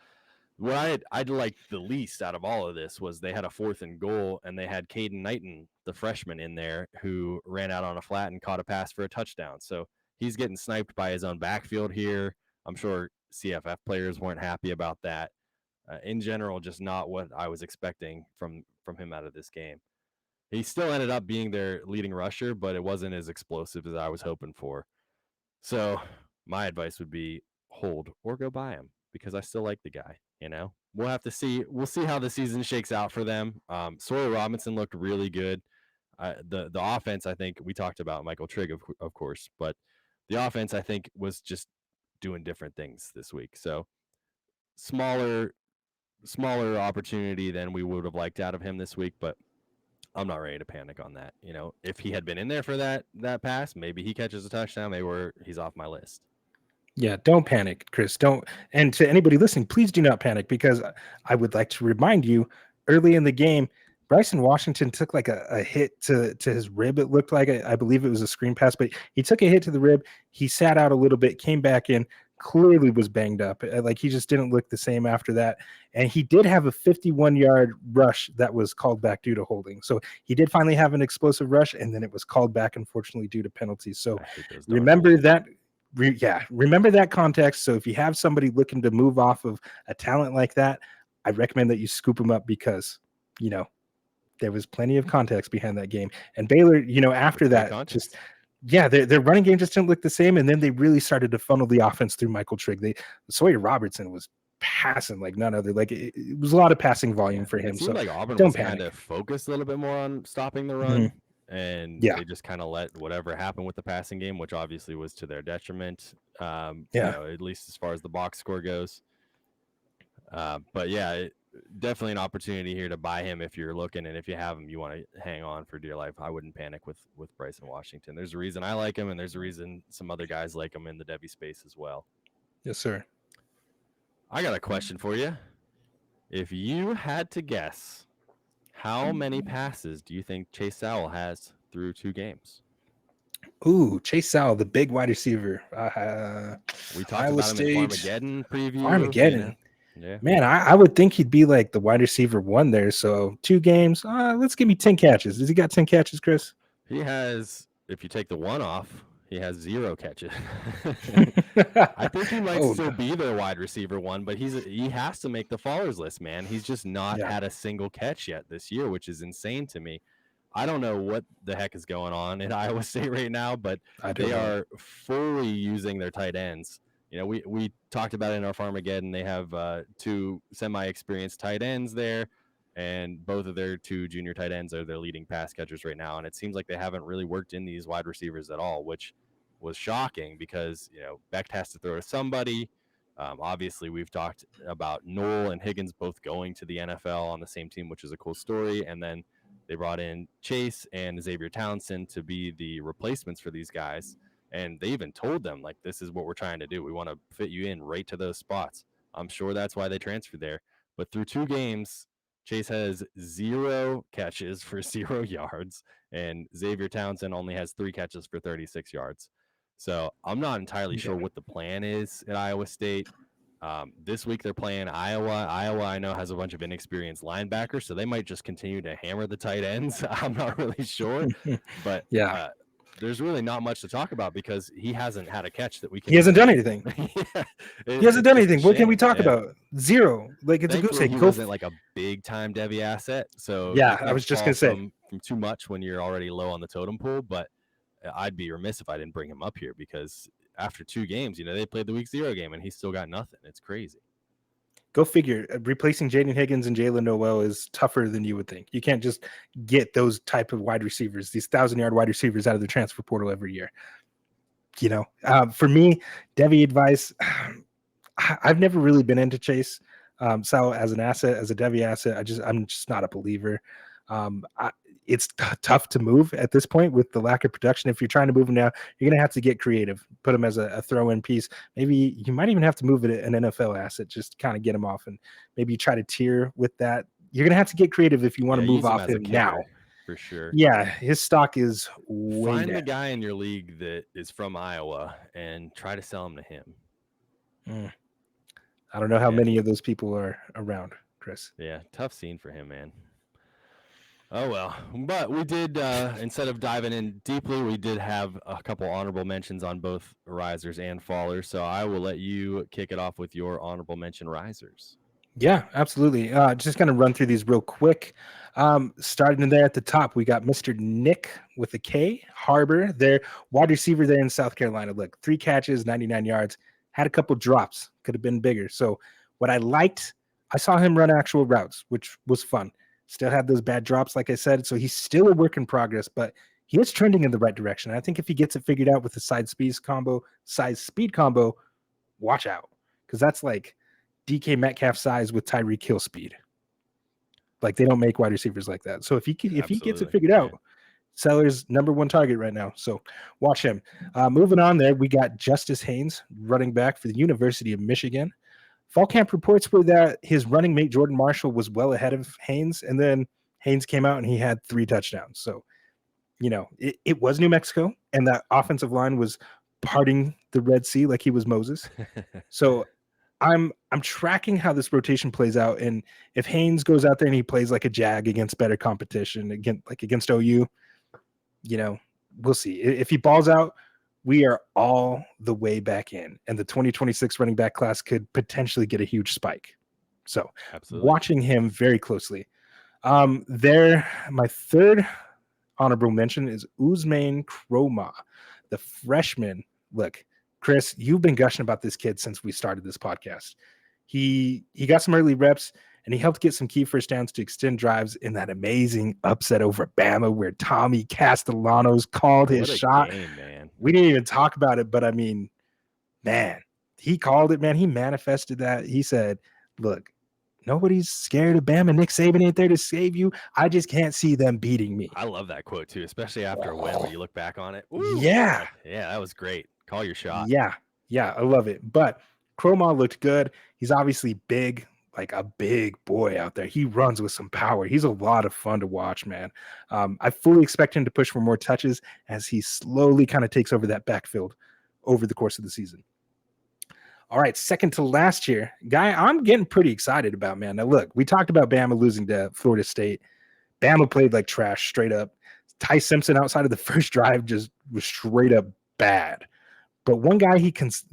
what I'd like the least out of all of this was they had a 4th and goal, and they had Caden Knighton, the freshman, in there who ran out on a flat and caught a pass for a touchdown. So he's getting sniped by his own backfield here. I'm sure CFF players weren't happy about that. In general, just not what I was expecting from him out of this game. He still ended up being their leading rusher, but it wasn't as explosive as I was hoping for. So my advice would be hold or go buy him because I still like the guy. We'll have to see. We'll see how the season shakes out for them. Sawyer Robinson looked really good. The offense, I think we talked about Michael Trigg, of course, but the offense, I think, was just doing different things this week. So smaller opportunity than we would have liked out of him this week, but I'm not ready to panic on that. If he had been in there for that pass, maybe he catches a touchdown. Maybe he's off my list. Yeah, don't panic, Chris. Don't. And to anybody listening, please do not panic, because I would like to remind you, early in the game, Bryson Washington took like a hit to his rib. It looked like I believe it was a screen pass, but he took a hit to the rib. He sat out a little bit, came back in, clearly was banged up. Like, he just didn't look the same after that. And he did have a 51-yard rush that was called back due to holding. So he did finally have an explosive rush, and then it was called back, unfortunately, due to penalties. So remember that. Remember that context. So if you have somebody looking to move off of a talent like that, I recommend that you scoop them up, because there was plenty of context behind that game. And Baylor, after that, context. Their running game just didn't look the same. And then they really started to funnel the offense through Michael Trigg. Sawyer Robertson was passing like none other. Like, it was a lot of passing volume for him. It seemed so like Auburn don't was panic. kind of focused a little bit more on stopping the run. Mm-hmm. And they just kind of let whatever happened with the passing game, which obviously was to their detriment, at least as far as the box score goes. But definitely an opportunity here to buy him if you're looking, and if you have him, you want to hang on for dear life. I wouldn't panic with Bryson Washington. There's a reason I like him, and there's a reason some other guys like him in the Devy space as well. Yes, sir. I got a question for you. If you had to guess, how many passes do you think Chase Sowell has through 2 games? Ooh, Chase Sowell, the big wide receiver. We talked about him in Farmageddon preview. Farmageddon. Yeah. Man, I would think he'd be like the wide receiver 1 there. So 2 games. Let's give me 10 catches. Does he got 10 catches, Chris? He has, if you take the 1 off, he has 0 catches. I think he might still be their wide receiver 1, but he has to make the fallers list, man. He's just not had a single catch yet this year, which is insane to me. I don't know what the heck is going on at Iowa State right now, but they are fully using their tight ends. We talked about it in our Farmageddon. They have 2 semi-experienced tight ends there, and both of their 2 junior tight ends are their leading pass catchers right now. And it seems like they haven't really worked in these wide receivers at all, which was shocking because, Becht has to throw to somebody. Obviously, we've talked about Noel and Higgins both going to the NFL on the same team, which is a cool story. And then they brought in Chase and Xavier Townsend to be the replacements for these guys. And they even told them, like, this is what we're trying to do. We want to fit you in right to those spots. I'm sure that's why they transferred there. But through 2 games, Chase has 0 catches for 0 yards, and Xavier Townsend only has 3 catches for 36 yards. So I'm not entirely sure what the plan is at Iowa State. This week they're playing Iowa. Iowa, I know, has a bunch of inexperienced linebackers, so they might just continue to hammer the tight ends. I'm not really sure, but there's really not much to talk about because he hasn't had a catch that we can. He hasn't done anything. He hasn't done anything. What can we talk about? 0. Like, it's Thankfully, a goose egg. He wasn't like a big time Devy asset, so I was just gonna say from too much when you're already low on the totem pole. But I'd be remiss if I didn't bring him up here because after 2 games, they played the week 0 game and he still got nothing. It's crazy. Go figure. Replacing Jaden Higgins and Jalen Noel is tougher than you would think. You can't just get those type of wide receivers, these 1,000-yard wide receivers, out of the transfer portal every year. For me, Devy advice, I've never really been into Chase Sowell as an asset, as a Devy asset. I'm just not a believer. It's tough to move at this point with the lack of production. If you're trying to move him now, you're going to have to get creative, put him as a throw-in piece. Maybe you might even have to move it an NFL asset, just kind of get him off, and maybe try to tier with that. You're going to have to get creative if you want to move off him now. For sure. Yeah, his stock is way Find down. the guy in your league that is from Iowa and try to sell him to him. I don't know how many of those people are around, Chris. Yeah, tough scene for him, man. Oh well, but we did instead of diving in deeply, we did have a couple honorable mentions on both risers and fallers. So I will let you kick it off with your honorable mention risers. Yeah, absolutely. Just going to run through these real quick. Starting there at the top, we got Mr. Nick with a K, Harbor, their wide receiver there in South Carolina. Look, 3 catches, 99 yards, had a couple drops, could have been bigger. So, what I liked, I saw him run actual routes, which was fun. Still had those bad drops, like I said. So, he's still a work in progress, but he is trending in the right direction. I think if he gets it figured out with the size speed combo, watch out, because that's like DK Metcalf size with Tyreek Hill speed. Like, they don't make wide receivers like that. So if he gets it figured out, Seller's number 1 target right now. So watch him. Moving on there, we got Justice Haynes, running back for the University of Michigan. Fall camp reports were that his running mate Jordan Marshall was well ahead of Haynes, and then Haynes came out and he had 3 touchdowns. So, it was New Mexico, and that offensive line was parting the Red Sea like he was Moses. So I'm tracking how this rotation plays out, and if Haynes goes out there and he plays like a jag against better competition, against OU, we'll see. If he balls out, we are all the way back in, and the 2026 running back class could potentially get a huge spike. So, Absolutely. Watching him very closely. My third honorable mention is Usman Kroma, the freshman. Look, Chris, you've been gushing about this kid since we started this podcast. He got some early reps, and he helped get some key first downs to extend drives in that amazing upset over Bama where Tommy Castellanos called his shot. Game, man. We didn't even talk about it, but I mean, man, he called it, man. He manifested that. He said, look, nobody's scared of Bama. Nick Saban ain't there to save you. I just can't see them beating me. I love that quote too, especially after a win when you look back on it. Woo, yeah. Yeah, that was great. Call your shot. Yeah, I love it. But Cromall looked good. He's obviously big, like a big boy out there. He runs with some power. He's a lot of fun to watch, man. I fully expect him to push for more touches as he slowly kind of takes over that backfield over the course of the season. All right, second to last year, guy I'm getting pretty excited about, man. Now, look, we talked about Bama losing to Florida State. Bama played like trash, straight up. Ty Simpson outside of the first drive just was straight up bad. But one guy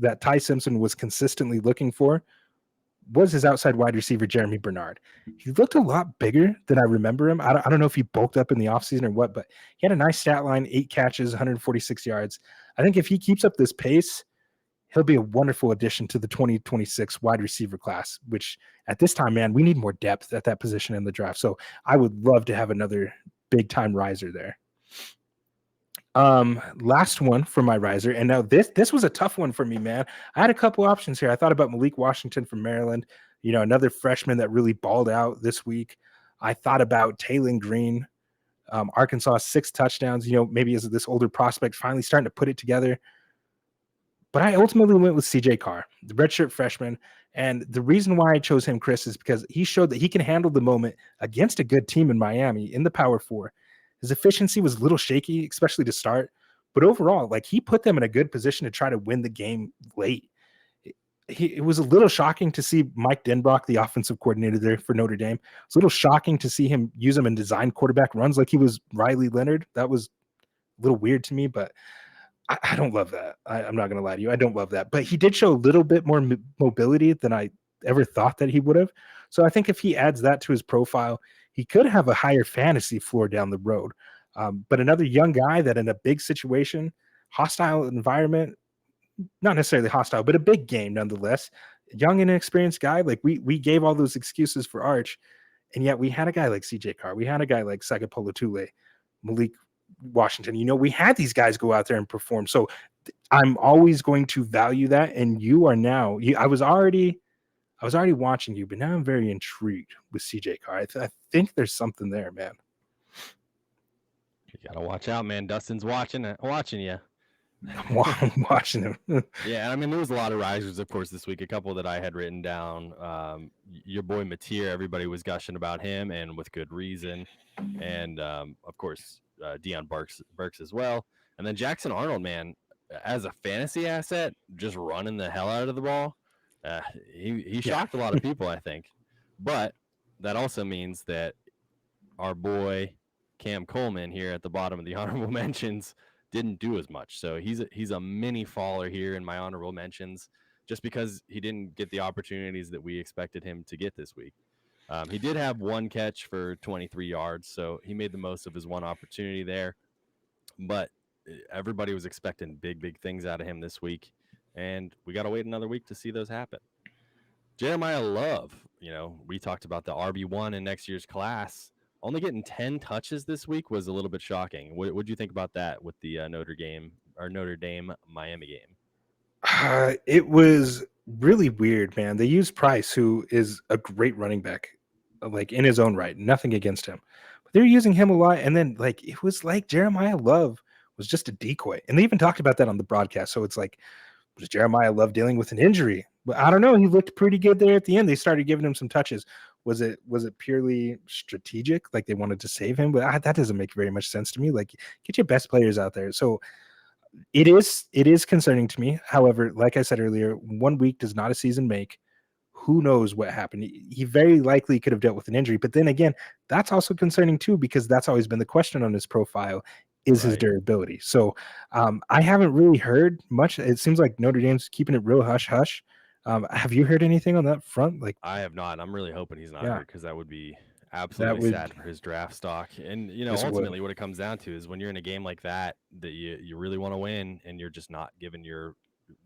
that Ty Simpson was consistently looking for was his outside wide receiver, Jeremy Bernard. He looked a lot bigger than I remember him. I don't know if he bulked up in the offseason or what, but he had a nice stat line, 8 catches, 146 yards. I think if he keeps up this pace, he'll be a wonderful addition to the 2026 wide receiver class, which at this time, man, we need more depth at that position in the draft. So I would love to have another big time riser there. Last one for my riser, and now this was a tough one for me, man. I had a couple options here. I thought about Malik Washington from Maryland, another freshman that really balled out this week. I thought about Taylor Green, Arkansas, 6 touchdowns. Maybe as this older prospect finally starting to put it together. But I ultimately went with CJ Carr, the redshirt freshman. And the reason why I chose him, Chris, is because he showed that he can handle the moment against a good team in Miami in the Power 4. His efficiency was a little shaky, especially to start. But overall, like, he put them in a good position to try to win the game late. It was a little shocking to see Mike Denbrock, the offensive coordinator there for Notre Dame. It's a little shocking to see him use him in design quarterback runs like he was Riley Leonard. That was a little weird to me, but I don't love that. I'm not going to lie to you. I don't love that. But he did show a little bit more mobility than I ever thought that he would have. So I think if he adds that to his profile, he could have a higher fantasy floor down the road. But another young guy that in a big situation, hostile environment, not necessarily hostile, but a big game nonetheless, young and inexperienced guy. Like we gave all those excuses for Arch, and yet we had a guy like CJ Carr. We had a guy like Sagapolutele, Malik Washington. We had these guys go out there and perform. So I'm always going to value that. And you are now, I was already watching you, but now I'm very intrigued with CJ Carr. I think there's something there, man. You gotta watch out, man. Dustin's watching you. I'm watching him. Yeah, I mean, there was a lot of risers, of course, this week. A couple that I had written down. Your boy Mateer, everybody was gushing about him, and with good reason. And of course, Deion Burks as well. And then Jackson Arnold, man, as a fantasy asset, just running the hell out of the ball. He shocked a lot of people, I think. But that also means that our boy Cam Coleman here at the bottom of the honorable mentions didn't do as much. So he's a mini faller here in my honorable mentions, just because he didn't get the opportunities that we expected him to get this week. He did have one catch for 23 yards, so he made the most of his one opportunity there. But everybody was expecting big things out of him this week, and we got to wait another week to see those happen. Jeremiah Love, we talked about the RB1 in next year's class. Only getting 10 touches this week was a little bit shocking. What do you think about that with the Notre Dame Miami game? It was really weird, man. They used Price, who is a great running back, like in his own right. Nothing against him, but they're using him a lot. And then, like, it was like Jeremiah Love was just a decoy, and they even talked about that on the broadcast. So it's like, was Jeremiah Love dealing with an injury? But I don't know. He looked pretty good there at the end. They started giving him some touches. Was it purely strategic? Like they wanted to save him? But that doesn't make very much sense to me. Like, get your best players out there. So it is concerning to me. However, like I said earlier, 1 week does not a season make. Who knows what happened? He very likely could have dealt with an injury. But then again, that's also concerning too, because that's always been the question on his profile is his durability. So I haven't really heard much. It seems like Notre Dame's keeping it real hush hush. Have you heard anything on that front? Like, I have not. I'm really hoping he's not hurt, because that would be that absolutely sad for his draft stock. And ultimately what it comes down to is when you're in a game like that you really want to win, and you're just not giving your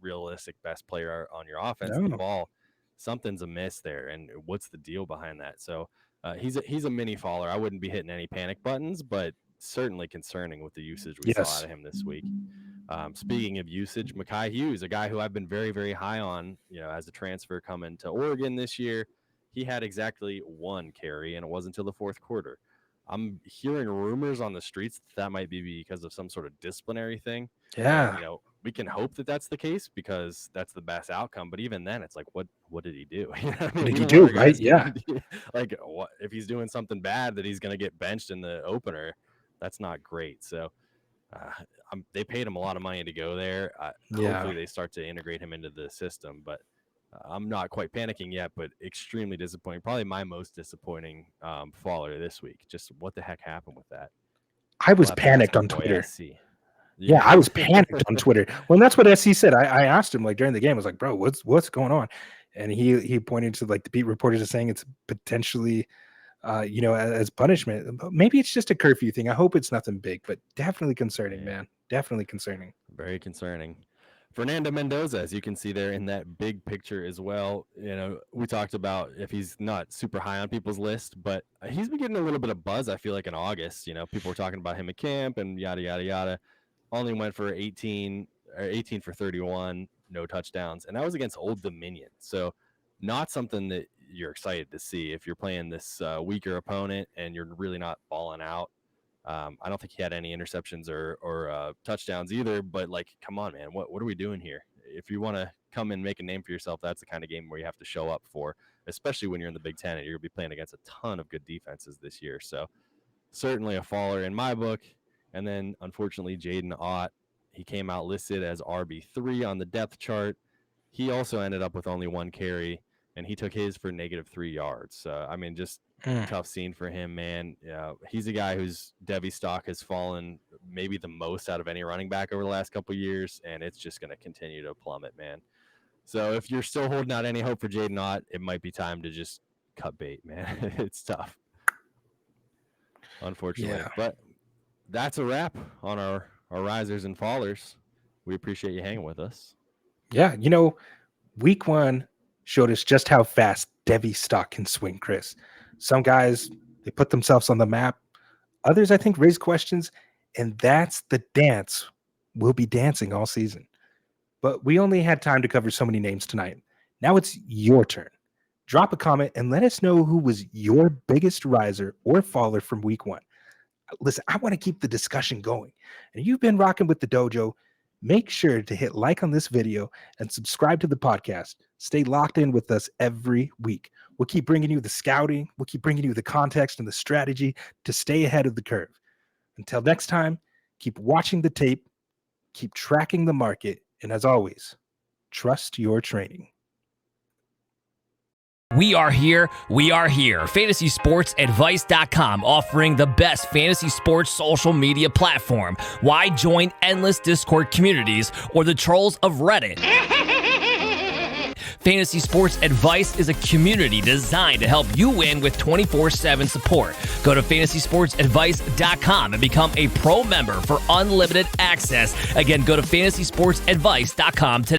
realistic best player on your offense the ball, something's amiss there. And what's the deal behind that? So he's a mini faller. I wouldn't be hitting any panic buttons, but certainly concerning with the usage we saw out of him this week. Speaking of usage, Malachi Hughes, a guy who I've been very, very high on, as a transfer coming to Oregon this year. He had exactly one carry, and it wasn't until the fourth quarter. I'm hearing rumors on the streets that might be because of some sort of disciplinary thing. Yeah. And, we can hope that that's the case, because that's the best outcome. But even then, it's like, what did he do? What did he do? Right? Yeah. Like, what if he's doing something bad that he's going to get benched in the opener? That's not great. So they paid him a lot of money to go there. Hopefully they start to integrate him into the system, but I'm not quite panicking yet, but extremely disappointing. Probably my most disappointing faller this week. Just what the heck happened with that? I was panicked on Twitter. Yeah, I was panicked on Twitter. Well, that's what SC said. I asked him, like, during the game, I was like, bro, what's going on? And he pointed to, like, the beat reporters are saying it's potentially as punishment. Maybe it's just a curfew thing. I hope it's nothing big, but definitely concerning, man. Definitely concerning. Very concerning. Fernando Mendoza, as you can see there in that big picture as well. We talked about if he's not super high on people's list, but he's been getting a little bit of buzz, I feel like, in August. People were talking about him at camp and yada, yada, yada. Only went for 18 for 31, no touchdowns. And that was against Old Dominion. So not something that you're excited to see if you're playing this weaker opponent and you're really not balling out. I don't think he had any interceptions or touchdowns either, but, like, come on, man, what are we doing here? If you want to come and make a name for yourself, that's the kind of game where you have to show up for, especially when you're in the Big Ten and you're going to be playing against a ton of good defenses this year. So certainly a faller in my book. And then, unfortunately, Jaden Ott, he came out listed as RB3 on the depth chart. He also ended up with only one carry, and he took his for -3 yards. Just tough scene for him, man. He's a guy whose Devy stock has fallen maybe the most out of any running back over the last couple of years, and it's just going to continue to plummet, man. So if you're still holding out any hope for Jaden Ott, it might be time to just cut bait, man. It's tough, unfortunately. Yeah. But that's a wrap on our risers and fallers. We appreciate you hanging with us. Yeah, week 1 showed us just how fast Devy stock can swing, Chris. Some guys, they put themselves on the map. Others, I think, raise questions, and that's the dance we'll be dancing all season. But we only had time to cover so many names tonight. Now it's your turn. Drop a comment and let us know who was your biggest riser or faller from week 1. Listen, I want to keep the discussion going. And you've been rocking with the dojo. Make sure to hit like on this video and subscribe to the podcast. Stay locked in with us every week. We'll keep bringing you the scouting. We'll keep bringing you the context and the strategy to stay ahead of the curve. Until next time, keep watching the tape, keep tracking the market, and as always, trust your training. We are here. FantasySportsAdvice.com, offering the best fantasy sports social media platform. Why join endless Discord communities or the trolls of Reddit? Fantasy Sports Advice is a community designed to help you win with 24/7 support. Go to FantasySportsAdvice.com and become a pro member for unlimited access. Again, go to FantasySportsAdvice.com today.